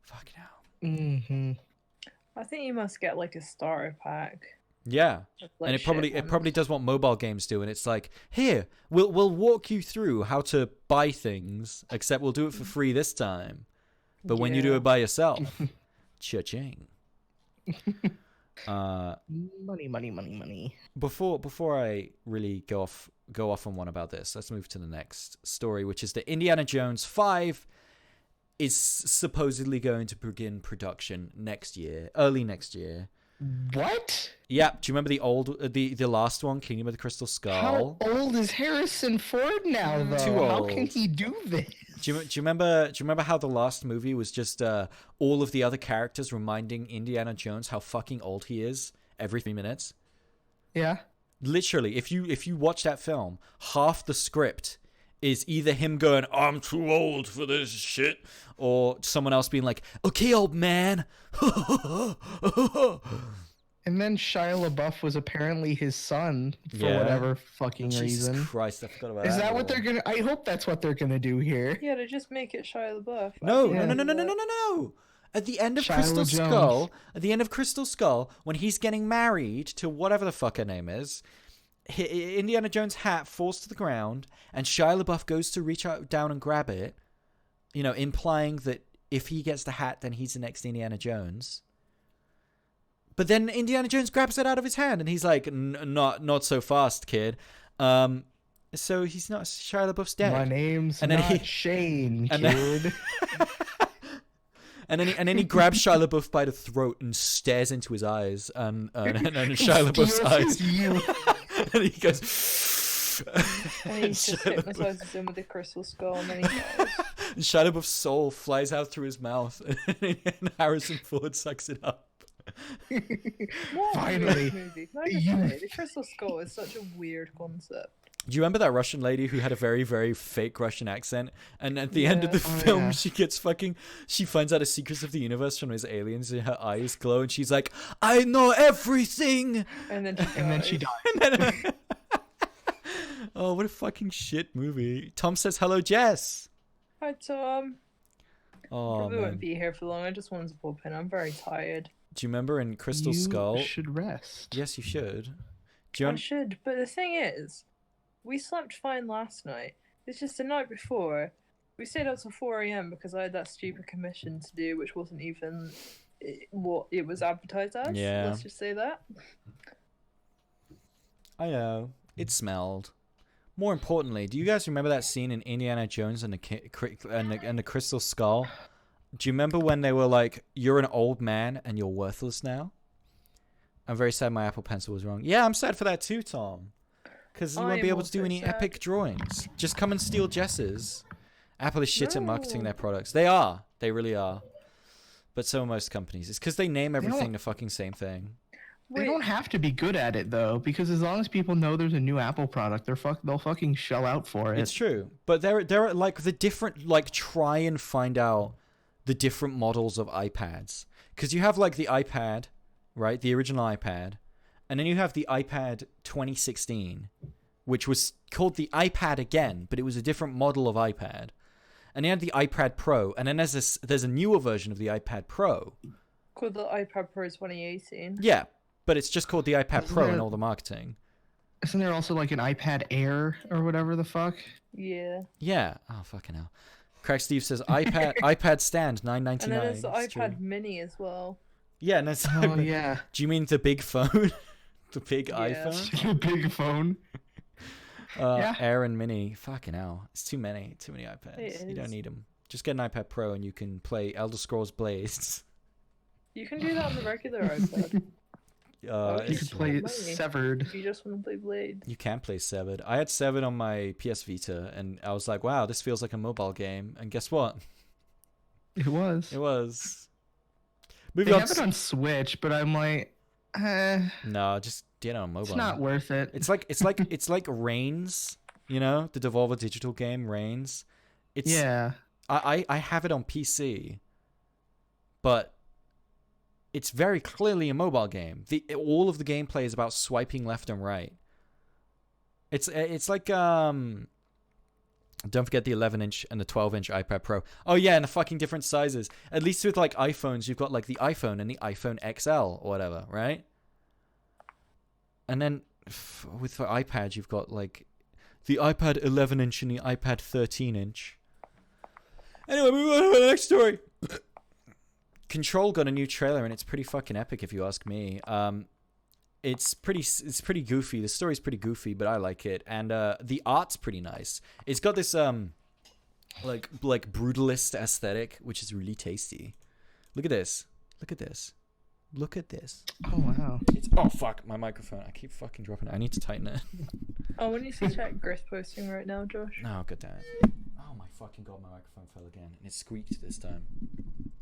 Fucking hell. Mm-hmm. I think you must get like a starter pack. Yeah, Like and it probably does what mobile games do, and it's like, here, we'll walk you through how to buy things, except we'll do it for free this time. But when you do it by yourself, cha-ching. Money. Before I really go off on one about this, let's move to the next story, which is that Indiana Jones 5 is supposedly going to begin production early next year. What? Yeah. Do you remember the last one, Kingdom of the Crystal Skull? How old is Harrison Ford now, though? Too old. How can he do this? Do you remember how the last movie was just all of the other characters reminding Indiana Jones how fucking old he is every 3 minutes? Yeah. Literally, if you watch that film, half the script is either him going, I'm too old for this shit, or someone else being like, okay, old man. And then Shia LaBeouf was apparently his son for whatever fucking Jesus reason. Christ, I forgot about that. Is that what they're gonna? I hope that's what they're gonna do here. Yeah, to just make it Shia LaBeouf. No. At the end of Crystal Skull, when he's getting married to whatever the fuck her name is, Indiana Jones' hat falls to the ground, and Shia LaBeouf goes to reach out down and grab it, implying that if he gets the hat, then he's the next Indiana Jones. But then Indiana Jones grabs it out of his hand, and he's like, not so fast, kid. So he's not, Shia LaBeouf's dead. My name's not Shane, kid. And then he grabs Shia LaBeouf by the throat and stares into his eyes, and Shia LaBeouf's eyes. And he goes. And he just hypnotizes him with the crystal skull, and then he dies. And Shia LaBeouf's soul flies out through his mouth, and Harrison Ford sucks it up. Finally, movie. Can I just say, the crystal skull is such a weird concept. Do you remember that Russian lady who had a very, very fake Russian accent? And at the end of the film, she finds out the secrets of the universe from those aliens, and her eyes glow, and she's like, I know everything! And then she dies. Oh, what a fucking shit movie. Tom says, hello, Jess! Hi, Tom. Oh, Probably man. won't be here for long. I just wanted to pop in. I'm very tired. Do you remember in Crystal Skull? You should rest. Yes, you should. I should, but the thing is, we slept fine last night. It's just the night before, we stayed up till 4 a.m. because I had that stupid commission to do, which wasn't even what it was advertised as. Yeah. Let's just say that. I know. It smelled. More importantly, do you guys remember that scene in Indiana Jones and the Crystal Skull? Do you remember when they were like, you're an old man and you're worthless now? I'm very sad my Apple Pencil was wrong. Yeah, I'm sad for that too, Tom. Because you won't be able to do any epic drawings. Just come and steal Jess's. Apple is shit at marketing their products. They are. They really are. But so are most companies. It's because they name everything the fucking same thing. They don't have to be good at it, though, because as long as people know there's a new Apple product, they'll fucking shell out for it. It's true. But there are like the different, like, try and find out the different models of iPads. Because you have like the iPad, right? The original iPad. And then you have the iPad 2016, which was called the iPad again, but it was a different model of iPad. And you had the iPad Pro, and then there's a newer version of the iPad Pro Called the iPad Pro 2018. Yeah, but it's just called the iPad Isn't Pro there- in all the marketing. Isn't there also like an iPad Air or whatever the fuck? Yeah. Yeah. Oh, fucking hell. Craig Steve says iPad stand $9.99. And then there's the It's true. iPad Mini as well. Yeah, no, Oh yeah, Do you mean the big phone? The big Yeah. iPhone? a big phone. Yeah. Air and Mini. Fucking hell. It's too many iPads. It You don't is. need them. Just get an iPad Pro and you can play Elder Scrolls Blazed. You can do that on the regular iPad. You It's could so play many. Severed. If you just want to play Blade. You can play Severed. I had Severed on my PS Vita, and I was like, wow, this feels like a mobile game. And guess what? It was. It was. They Moving on. have it on Switch, but I'm like, No, just get it on mobile. it's not worth it. It's like Reigns, you know, the Devolver Digital game Reigns. It's Yeah. I have it on PC, but it's very clearly a mobile game. All of the gameplay is about swiping left and right. It's like don't forget the 11-inch and the 12-inch iPad Pro. Oh yeah, and the fucking different sizes. At least with like iPhones, you've got like the iPhone and the iPhone XL or whatever, right? And then with the iPad, you've got like the iPad 11-inch and the iPad 13-inch. Anyway, move on to the next story. Control got a new trailer and it's pretty fucking epic if you ask me. It's pretty goofy. The story's pretty goofy, but I like it, and the art's pretty nice. It's got this like brutalist aesthetic, which is really tasty. Look at this. Look at this. Look at this. Oh wow. Oh fuck, my microphone. I keep fucking dropping it. I need to tighten it. Oh, when you see check GRYITH posting right now, Josh. Oh god damn it. Oh my fucking god, my microphone fell again, and it squeaked this time.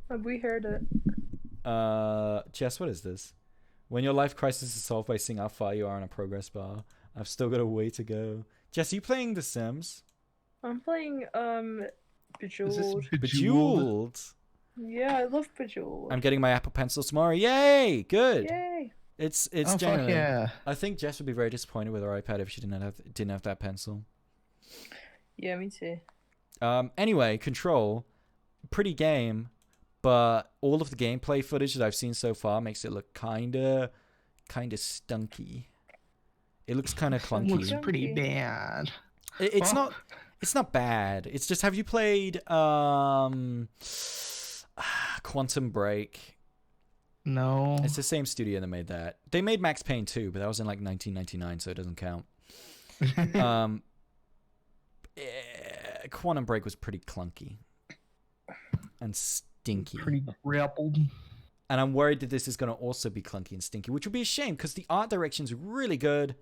Have we heard it? Jess, what is this? When your life crisis is solved by seeing how far you are on a progress bar. I've still got a way to go. Jess, are you playing The Sims? I'm playing Is this Bejeweled. Bejeweled. Yeah, I love Bejeweled. I'm getting my Apple Pencil tomorrow. Yay! Good. Yay! It's Oh fuck genuinely. yeah. I think Jess would be very disappointed with her iPad if she didn't have that pencil. Yeah, me too. Anyway, Control, pretty game, but all of the gameplay footage that I've seen so far makes it look kinda stunky. It looks kind of clunky. Looks pretty bad. It's Oh. not bad. It's just, have you played Quantum Break? No. It's the same studio that made that. They made Max Payne 2, but that was in like 1999, so it doesn't count. Quantum Break was pretty clunky and stinky. Pretty grappled. And I'm worried that this is going to also be clunky and stinky, which would be a shame because the art direction's really good.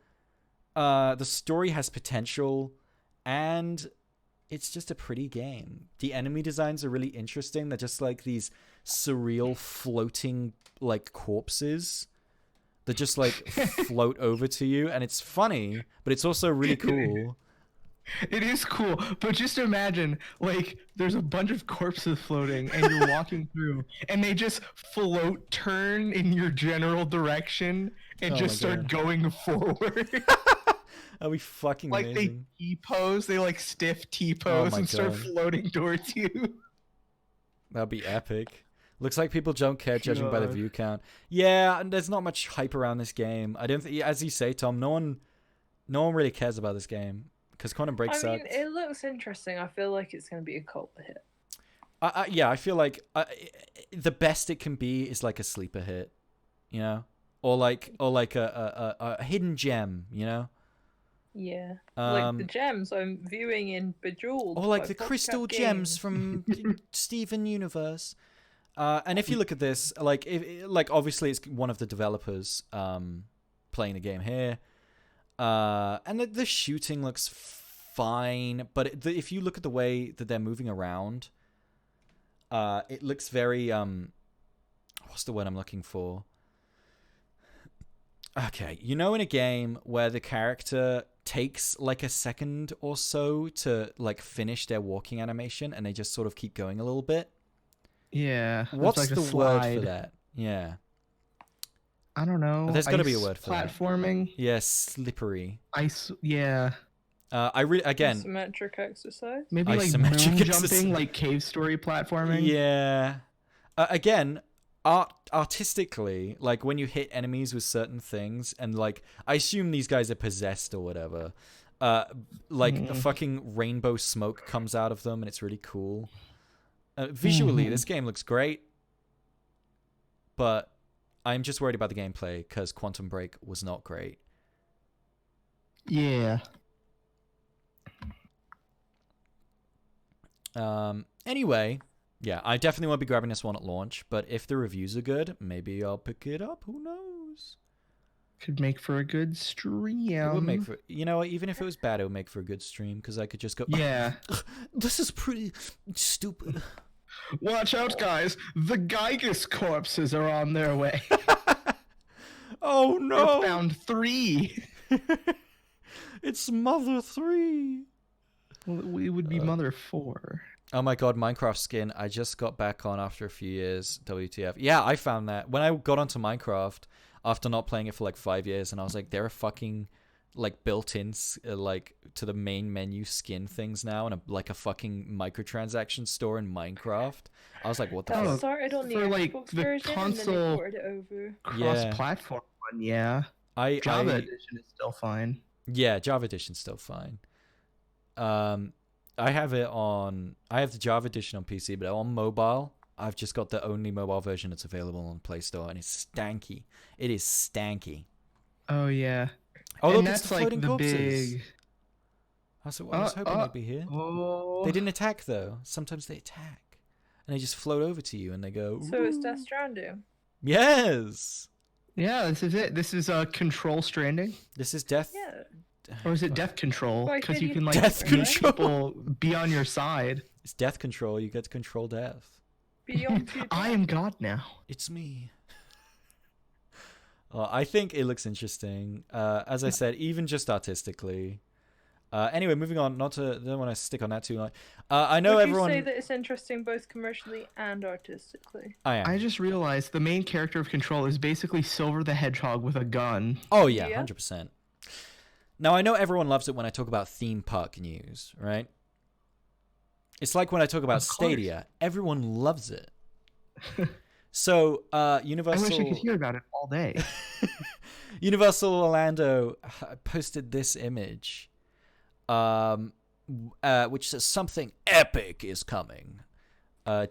The story has potential, and it's just a pretty game. The enemy designs are really interesting. They're just like these surreal floating like corpses that just like float over to you, and it's funny, but it's also really cool. It is cool, but just imagine, like, there's a bunch of corpses floating, and you're walking through, and they just float, turn in your general direction, and Oh just my start going forward. That'd be fucking Like, amazing. they T-pose, they, like, stiff T-pose my and start God. floating towards you. That'd be epic. Looks like people don't care judging by the God. view count. Yeah, and there's not much hype around this game. I don't think, as you say, Tom, no one really cares about this game because Quantum Break I mean, sucked. it looks interesting. I feel like it's going to be a cult hit. Yeah, I feel like the best it can be is like a sleeper hit, you know, or like a hidden gem, you know. Yeah. Like the Um, gems I'm viewing in Bejeweled. or like by the Podcast crystal Games. gems from Steven Universe. And if you look at this, like, like obviously it's one of the developers playing the game here, and the shooting looks fine, but if you look at the way that they're moving around, it looks very what's the word I'm looking for? Okay, you know, in a game where the character takes like a second or so to like finish their walking animation, and they just sort of keep going a little bit. Yeah. it's What's like a the word for slide. that? Yeah. I don't know. There's gotta be a Ice word for that. Platforming? Yes, slippery. Ice, yeah. Again, Isometric exercise. Maybe like Isometric moon exercise. jumping, like cave story platforming. yeah. Again, artistically, like when you hit enemies with certain things, and like I assume these guys are possessed or whatever. Like the fucking rainbow smoke comes out of them, and it's really cool. Visually, this game looks great, but I'm just worried about the gameplay because Quantum Break was not great. Yeah. Anyway, yeah, I definitely won't be grabbing this one at launch, but if the reviews are good, maybe I'll pick it up. Who knows? Could make for a good stream. It would make for, you know, even if it was bad, it would make for a good stream because I could just go, Yeah. this is pretty stupid. Watch out, guys. The Gygus corpses are on their way. Oh no! I found 3. It's Mother 3. Well, we would be Mother 4. Oh my god, Minecraft skin. I just got back on after a few years. WTF. Yeah, I found that. When I got onto Minecraft, after not playing it for like 5 years, and I was like, there are fucking like built-in like to the main menu skin things now, and like a fucking microtransaction store in Minecraft. I was like, what the That fuck? started on the For, like, Xbox the version and then console- they ported it over. Cross-platform one, yeah. Java edition is still fine. Yeah, Java edition's still fine. I have the Java edition on PC, but on mobile, I've just got the only mobile version that's available on Play Store, and it's stanky. It is stanky. Oh, yeah. Oh, And look, that's it's the like floating the corpses. big... I was hoping they'd be here. Oh. They didn't attack, though. Sometimes they attack. And they just float over to you, and they go... So it's "Ooh." Death Stranding. Yes! Yeah, this is it. This is Control Stranding. This is Death... Yeah. Or is it Death Control? Well, I Because said you you- can, like, Death make Control. people be on your side. It's Death Control. You get to control death. Beyond Two I am God now. It's me. I think it looks interesting. As I said, even just artistically. Anyway, moving on. Don't want to stick on that too long. I know Would everyone. you say that it's interesting both commercially and artistically? I am. I just realized the main character of Control is basically Silver the Hedgehog with a gun. Oh yeah, Yeah. 100%. Now I know everyone loves it when I talk about theme park news, right? It's like when I talk about Of course. Stadia. Everyone loves it. So, Universal. I wish I could hear about it all day. Universal Orlando posted this image, which says something epic is coming.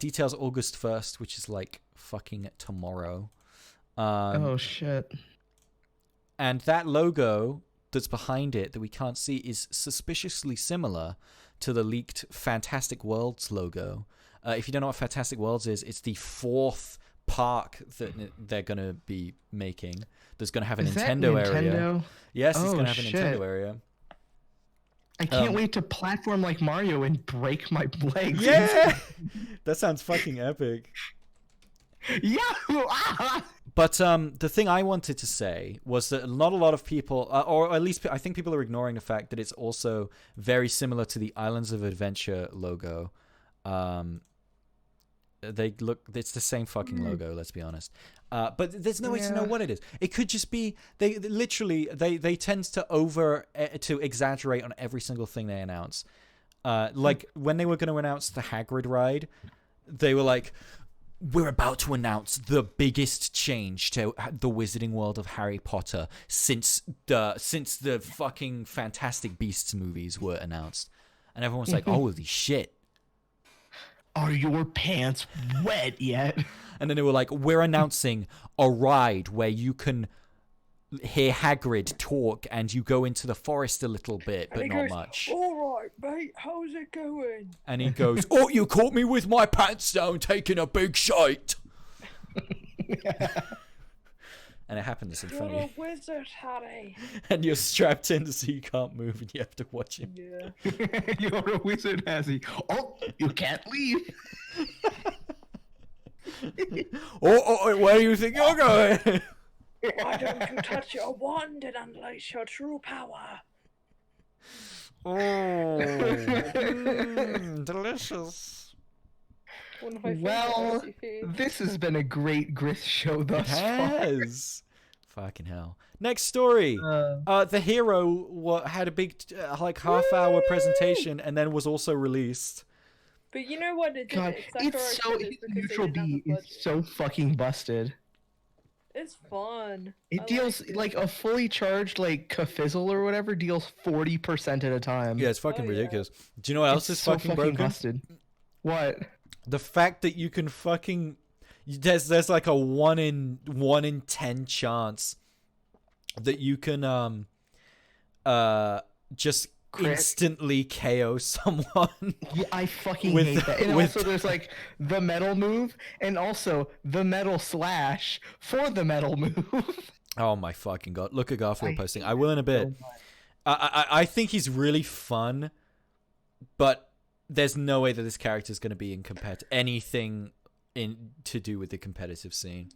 Details August 1st, which is like fucking tomorrow. Oh, shit. And that logo that's behind it that we can't see is suspiciously similar to the leaked Fantastic Worlds logo. If you don't know what Fantastic Worlds is, it's the 4th park that they're going to be making. There's going to have a Is that Nintendo area. Nintendo? Yes, it's Oh, going to have a shit. Nintendo area. I can't wait to platform like Mario and break my legs. Yeah! That sounds fucking epic. Yahoo! Ah! But the thing I wanted to say was that not a lot of people, or at least I think people are ignoring the fact that it's also very similar to the Islands of Adventure logo. It's the same fucking logo, let's be honest. But there's no way to know what it is. It could just be, they tend to exaggerate on every single thing they announce. Like when they were going to announce the Hagrid ride, they were like, we're about to announce the biggest change to the Wizarding World of Harry Potter since the fucking Fantastic Beasts movies were announced. And everyone was like, holy shit. Are your pants wet yet? And then they were like, we're announcing a ride where you can hear Hagrid talk and you go into the forest a little bit, but not much. All right, mate, how's it going? And he goes, oh, you caught me with my pants down taking a big shite. And it happened this in front of you. You're a wizard, Harry. And you're strapped in so you can't move and you have to watch him. Yeah. You're a wizard, Hazzy. Oh, you can't leave. Oh, where do you think you're going? Why don't you touch your wand and unleash your true power? Delicious. One of my favorite Well, recipes. this has been a great Grith show It thus far. has. Fucking hell. Next story. The Hero had a big, like, half-hour presentation and then was also released. But you know what it did? God, Sakurai it's so said it's because they neutral didn't have B a is budget. so fucking busted. It's fun. It I deals liked it. like a fully charged like Kafizzle or whatever deals 40% at a time. Yeah, it's fucking Oh, yeah. ridiculous. Do you know what else It's is so fucking broken? busted. What? The fact that you can fucking there's like a 1 in 10 chance that you can just Crit. instantly KO someone. Yeah, I fucking With- hate that. And with- also there's like the metal move and also the metal slash for the metal move. Oh my fucking god! Look at Garfield I posting. hate I will in a that bit. so much. I think he's really fun, but there's no way that this character is going to be in anything in to do with the competitive scene.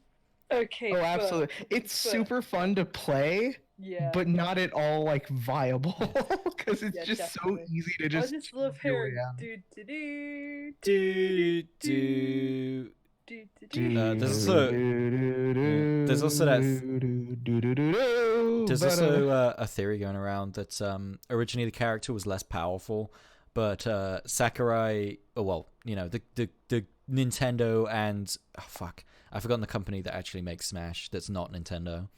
Okay. Oh, absolutely. It's super fun to play, Yeah. but not at all like viable because it's Yeah, just definitely. so easy to I just just love go hearing around. do do do Do do do do. there's also that there's also a theory going around that originally the character was less powerful, but Sakurai, the Nintendo and I've forgotten the company that actually makes Smash that's not Nintendo,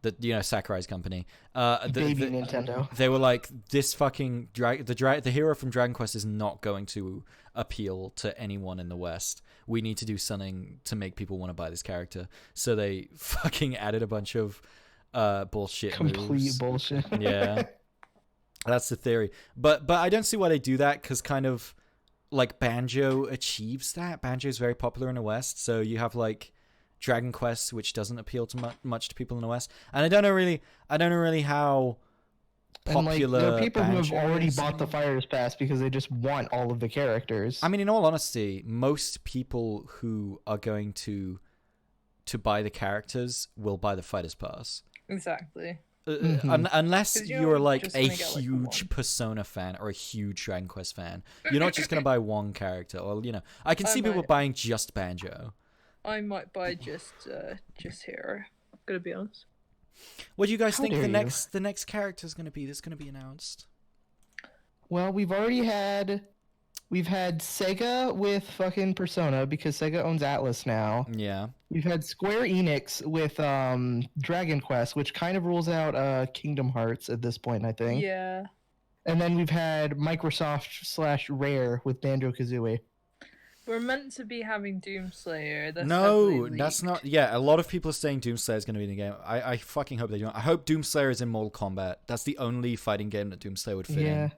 that Sakurai's company, baby Nintendo. they were like, this fucking the hero from Dragon Quest is not going to appeal to anyone in the West. We need to do something to make people want to buy this character. So they fucking added a bunch of bullshit Complete moves. bullshit. Yeah, that's the theory. But I don't see why they do that, because kind of like Banjo achieves that. Banjo is very popular in the West, so you have like Dragon Quest, which doesn't appeal to much to people in the West, and I don't know really how And like popular there are people who have Banjo already is. bought the Fighters Pass because they just want all of the characters. I mean, in all honesty, most people who are going to buy the characters will buy the Fighters Pass. Exactly. Unless 'Cause you're like just a gonna get, like, huge one. Persona fan or a huge Dragon Quest fan. You're not just going to buy one character. Or, I can I see people might. buying just Banjo. I might buy just Hero. Gotta be honest. What do you guys How think dare you. the next character is going to be that's going to be announced? Well, we've had Sega with fucking Persona because Sega owns Atlas now. Yeah. We've had Square Enix with Dragon Quest, which kind of rules out Kingdom Hearts at this point, I think. Yeah. And then we've had Microsoft / Rare with Banjo-Kazooie. We're meant to be having Doomslayer. That's No, heavily that's leaked. not. Yeah, a lot of people are saying Doomslayer is going to be in the game. I fucking hope they don't. I hope Doomslayer is in Mortal Kombat. That's the only fighting game that Doomslayer would fit Yeah. in.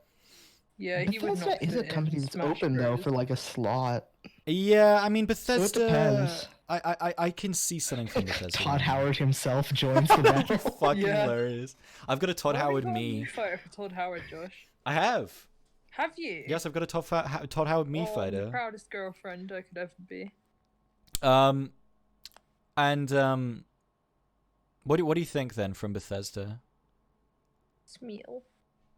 Yeah, he would Bethesda not. is fit a company in that's Smash open though Bros. for like a slot. Yeah, I mean, So it Bethesda. depends. I can see something from Bethesda. Todd Howard himself joins the battle. Fucking Yeah. hilarious. I've got a Todd Why have you Howard got a me. new fighter for Todd Howard, Josh? I have. Have you? Yes, I've got a Todd Howard me Oh, I'm the fighter. proudest girlfriend I could ever be. What do you think then from Bethesda? Smeal.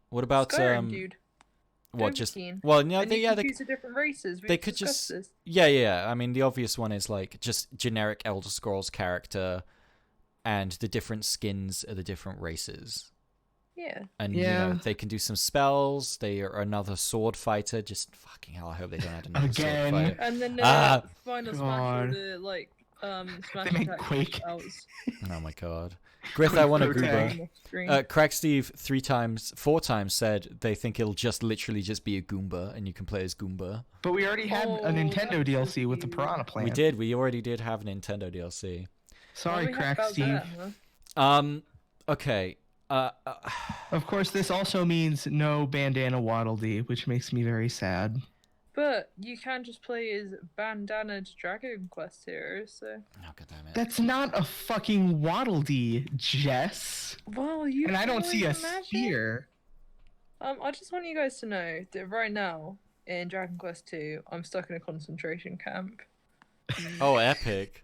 What about Skyrim, dude. what Don't be just keen. well no And they, you yeah can they choose the different races. they could discussed just this. yeah I mean the obvious one is like just generic Elder Scrolls character and the different skins of the different races. Yeah. And Yeah. they can do some spells. They are another sword fighter. Just fucking hell, I hope they don't add another Again. sword fighter. And then final Smash God. all the Smash make Attack Quake. spells. Oh my god. Grith, I want a Quick Goober. On the screen. Crack Steve 4 times said they think it'll just literally just be a Goomba and you can play as Goomba. But we already had Oh, a Nintendo that's so DLC with the cute. Piranha Plant. We did. We already did have Nintendo DLC. Sorry, Why we have Crack about Steve. that, huh? Okay. Of course, this also means no Bandana Waddle Dee, which makes me very sad. But you can just play as Bandana's Dragon Quest hero, so. Oh god damn it. That's not a fucking Waddle Dee, Jess. Well, you And I can don't see a always imagine. sphere. I just want you guys to know that right now in Dragon Quest 2, I'm stuck in a concentration camp. Oh, epic.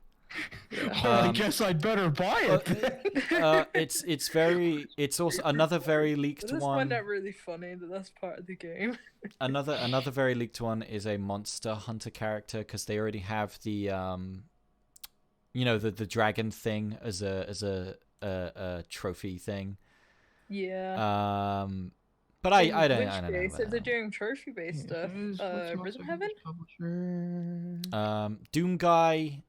Well, I guess I'd better buy it then. It's also another very I leaked just one. find that really funny that that's part of the game. Another very leaked one is a Monster Hunter character because they already have the the dragon thing as a trophy thing. Yeah. But I In don't which know. case, if they're About doing trophy-based stuff, Who's also Rhythm who's Heaven? publisher? that. Doom Guy,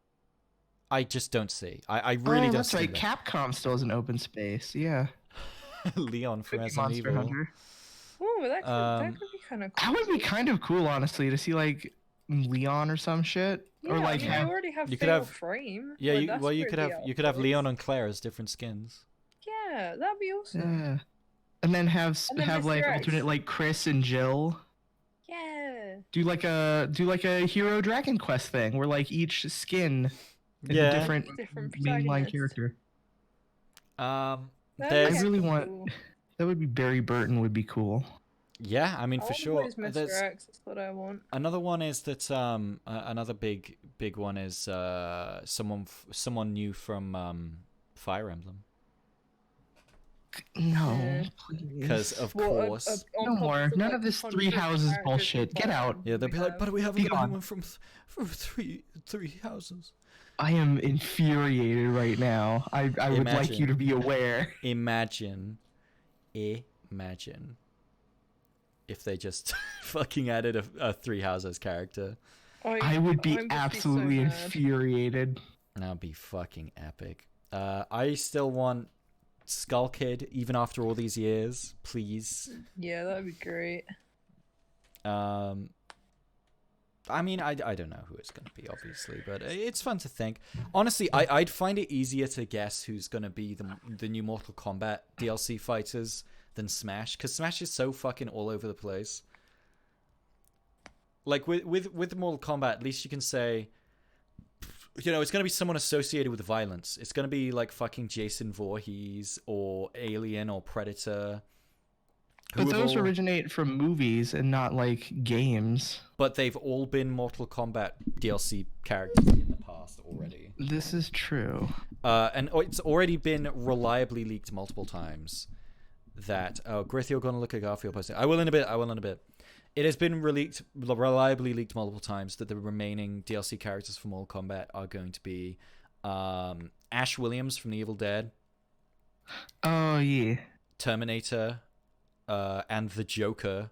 I just don't see. I really don't That's see right. Capcom still has an open space. Yeah. Leon from Could be Resident Monster Evil. Hunter. Oh, that could be kind of cool. That would be too. kind of cool, honestly, to see like Leon or some shit, Yeah, or like I mean, have. we already have you could Fatal have- Frame. Yeah, like, you, that's well, you pretty could have outdoors. Leon and Claire as different skins. Yeah, that'd be awesome. Yeah. And then have And then have like Mr. X. alternate like Chris and Jill. Yeah. Do like a Hero Dragon Quest thing where like each skin is Yeah. a different mainline protagonist. character. That'd I be There's really actually want. cool. That would be Barry Burton would be cool. Yeah, I mean I for want to sure. play as Mr. There's X. That's what I want. another one is that another big one is someone new from Fire Emblem. No, Yeah. Because of Well, course. No more. None of this three houses bullshit. Get out. Yeah, they'll be like, but we haven't Be got gone. anyone from three houses. I am infuriated right now. I would like Imagine. you to be aware. Imagine if they just fucking added a three houses character. I would be I'm just absolutely so mad. infuriated. That'd be fucking epic. I still want Skull Kid even after all these years, please. Yeah, that'd be great. I mean, I don't know who it's going to be, obviously, but it's fun to think. Honestly, I'd find it easier to guess who's going to be the new Mortal Kombat DLC fighters than Smash, because Smash is so fucking all over the place. Like, with Mortal Kombat, at least you can say, you know, it's going to be someone associated with violence. It's going to be like fucking Jason Voorhees or Alien or Predator. But those originate from movies and not like games. But they've all been Mortal Kombat DLC characters in the past already. This is true. And it's already been reliably leaked multiple times that... Oh, Grith, you're going to look at Garfield posting. I will in a bit. It has been reliably leaked multiple times that the remaining DLC characters for Mortal Kombat are going to be Ash Williams from The Evil Dead. Oh, yeah. Terminator... and the Joker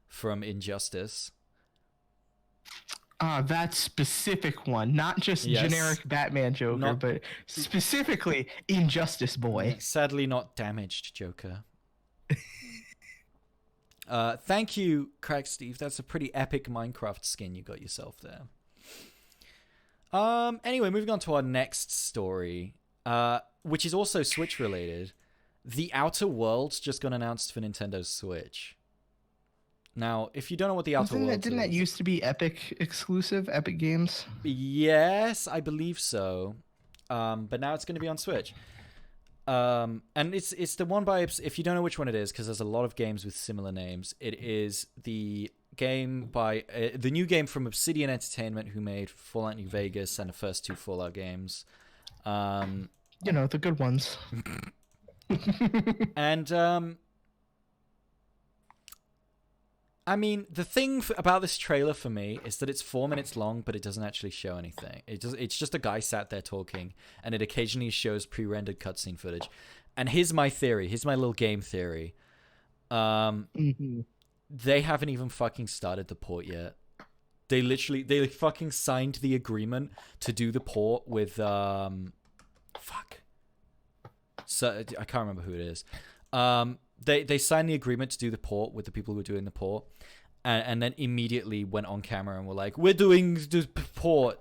from Injustice. That specific one, not just generic Batman Joker, but specifically Injustice Boy. Sadly, not damaged Joker. Thank you, Craig Steve. That's a pretty epic Minecraft skin you got yourself there. Anyway, moving on to our next story, which is also Switch related. The Outer Worlds just got announced for Nintendo Switch. Now, if you don't know what the Outer Worlds Didn't that used to be Epic exclusive, Epic Games? Yes, I believe so. But now it's going to be on Switch. And it's the one by... If you don't know which one it is, because there's a lot of games with similar names, it is the game by... the new game from Obsidian Entertainment, who made Fallout New Vegas and the first two Fallout games. You know, the good ones. And I mean, the thing about this trailer for me is that it's 4 minutes long, but it doesn't actually show anything. It's just a guy sat there talking, and it occasionally shows pre-rendered cutscene footage. And here's my theory. Here's my little game theory. They haven't even fucking started the port yet. They fucking signed the agreement to do the port with So I can't remember who it is. They signed the agreement to do the port with the people who were doing the port, and then immediately went on camera and were like, "We're doing the port."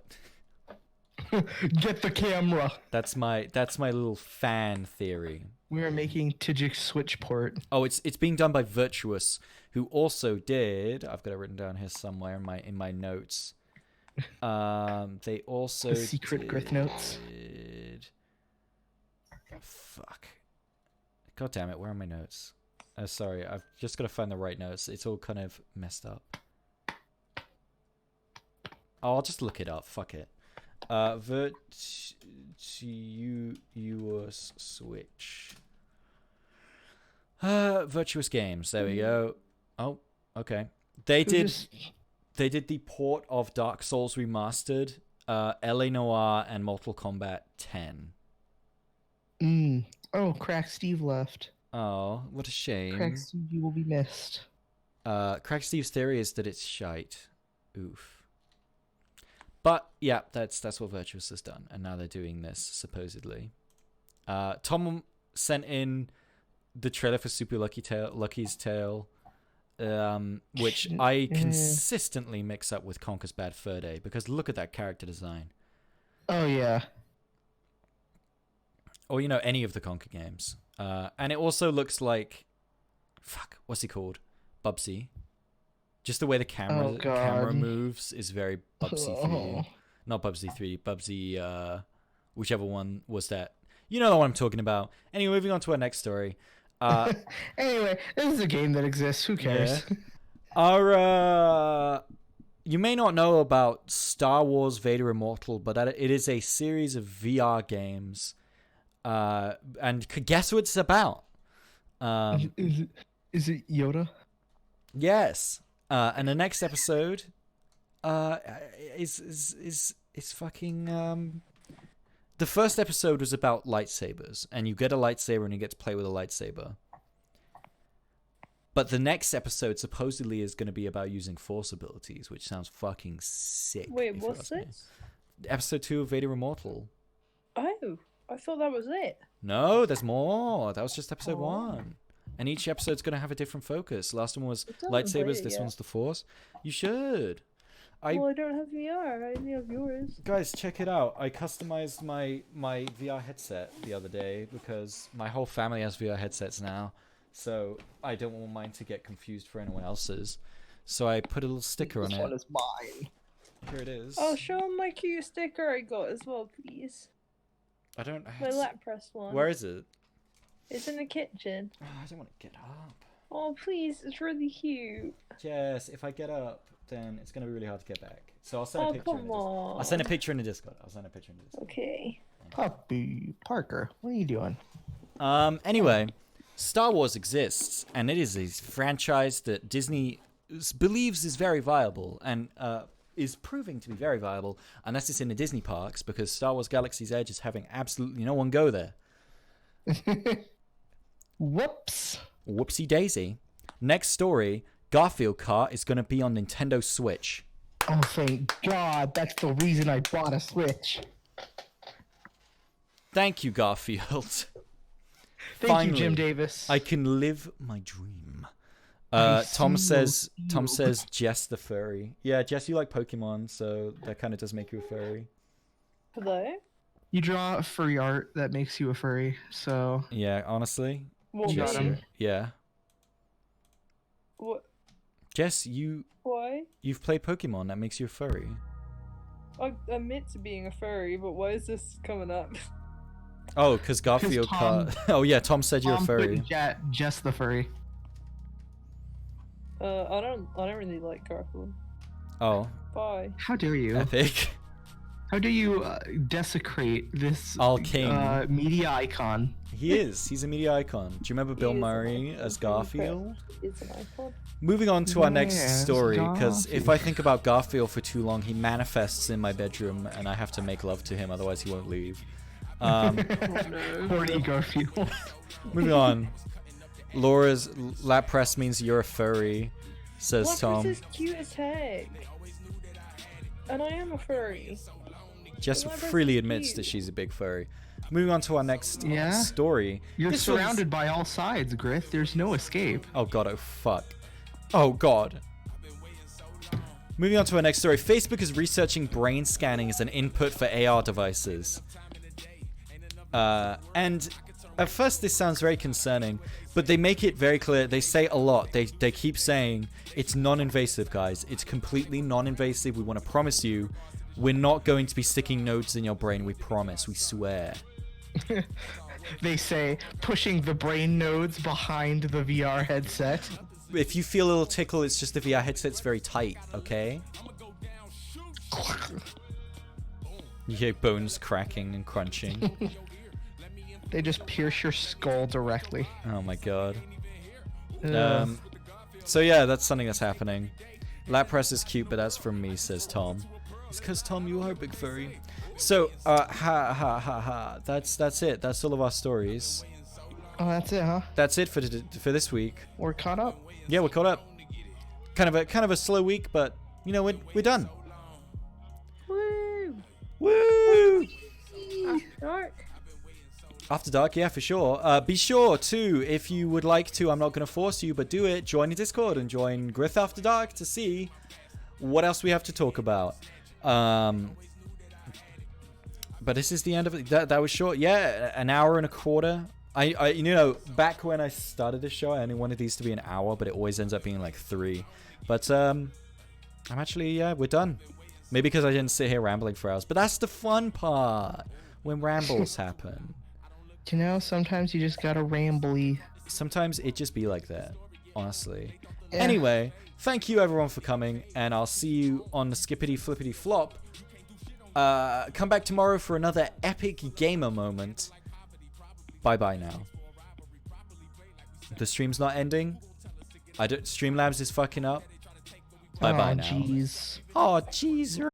Get the camera. That's my little fan theory. We are making Tijik Switch port. Oh, it's being done by Virtuous, who also did. I've got it written down here somewhere in my notes. They also The secret Grith notes. Fuck. God damn it, where are my notes? Sorry, I've just got to find the right notes. It's all kind of messed up. Oh, I'll just look it up. Fuck it. Virtuous Switch. Virtuous Games. There we go. Oh, okay. They did the port of Dark Souls Remastered, LA Noire, and Mortal Kombat 10. Oh, Crack Steve left. Oh, what a shame. Craig Steve, you will be missed. Craig Steve's theory is that it's shite. Oof. But yeah, that's what Virtuous has done, and now they're doing this supposedly. Tom sent in the trailer for Super Lucky's Tale, which I consistently mix up with Conker's Bad Fur Day, because look at that character design. Oh yeah. Or any of the Conker games. And it also looks like, what's he called? Bubsy. Just the way the camera moves is very Bubsy 3D. Not Bubsy 3D, Bubsy, whichever one was that. You know what I'm talking about. Anyway, moving on to our next story. Anyway, this is a game that exists. Who cares? Yeah. You may not know about Star Wars Vader Immortal, but it is a series of VR games. And guess what it's about? Is it Yoda? Yes. And the next episode is fucking the first episode was about lightsabers, and you get a lightsaber and you get to play with a lightsaber. But the next episode supposedly is going to be about using Force abilities, which sounds fucking sick. Wait, what's this? Episode 2 of Vader Immortal. Oh, I thought that was it. No, there's more. That was just episode 1. And each episode's going to have a different focus. Last one was lightsabers, this one's the Force. You should. Well, I don't have VR. I only have yours. Guys, check it out. I customized my VR headset the other day because my whole family has VR headsets now. So I don't want mine to get confused for anyone else's. So I put a little sticker on it. This one is mine. Here it is. Oh, show them my cute sticker I got as well, please. I don't... My lap press one. Where is it? It's in the kitchen. Oh, I don't want to get up. Oh, please. It's really cute. Yes, if I get up, then it's going to be really hard to get back. So I'll send a picture. Come on. I'll send a picture in the Discord. Okay. Puppy Parker, what are you doing? Anyway, Star Wars exists, and it is a franchise that Disney believes is very viable, and is proving to be very viable, unless it's in the Disney parks, because Star Wars Galaxy's Edge is having absolutely no one go there. Whoops. Whoopsie daisy. Next story, Garfield Kart is going to be on Nintendo Switch. Oh, thank God. That's the reason I bought a Switch. Thank you, Garfield. Thank you, Jim Davis. I can live my dream. Tom says Jess the furry. Yeah, Jess, you like Pokemon, so that kind of does make you a furry. Hello? You draw furry art that makes you a furry, so... Yeah, honestly. What? got him. Yeah. What? Jess, Why? you've played Pokemon, that makes you a furry. I admit to being a furry, but why is this coming up? Oh, because Garfield Kart... Oh yeah, Tom said you're a furry. Jess the furry. I don't really like Garfield. Oh. Bye. How dare you? Epic. How do you desecrate this media icon? He is. He's a media icon. Do you remember Bill Murray as Garfield? It's an icon. Moving on to our next story, because if I think about Garfield for too long, he manifests in my bedroom, and I have to make love to him, otherwise he won't leave. Horny Garfield. Moving on. Laura's lap press means you're a furry, says Tom. This is cute as heck. And I am a furry. Jess freely admits that she's a big furry. Moving on to our next story. You're surrounded by all sides, Grith. There's no escape. Oh god, oh fuck. Oh god. Moving on to our next story. Facebook is researching brain scanning as an input for AR devices. And at first this sounds very concerning, but they make it very clear. They say a lot. They keep saying it's non-invasive, guys. It's completely non-invasive. We want to promise you we're not going to be sticking nodes in your brain. We promise. We swear. They say pushing the brain nodes behind the VR headset. If you feel a little tickle, it's just the VR headset's very tight, okay? You hear bones cracking and crunching. They just pierce your skull directly. Oh my god. So yeah, that's something that's happening. Lap press is cute, but that's from me, says Tom. It's because Tom, you are a big furry. So, that's it. That's all of our stories. Oh, that's it, huh? That's it for this week. We're caught up. Yeah, we're caught up. Kind of a slow week, but you know we're done. Woo! Woo! After dark. After dark, yeah, for sure. Be sure to, if you would like to, I'm not going to force you, but do it. Join the Discord and join GRYITH After Dark to see what else we have to talk about. But this is the end of it. That was short. Yeah, an hour and a quarter. I you know, back when I started this show, I only wanted these to be an hour, but it always ends up being like 3. But I'm actually, yeah, we're done. Maybe because I didn't sit here rambling for hours. But that's the fun part, when rambles happen. You know, sometimes you just gotta rambly. Sometimes it just be like that, honestly. Yeah. Anyway, thank you everyone for coming, and I'll see you on the Skippity Flippity Flop. Come back tomorrow for another epic gamer moment. Bye-bye now. The stream's not ending. Streamlabs is fucking up. Bye-bye now. Jeez. Oh, jeez.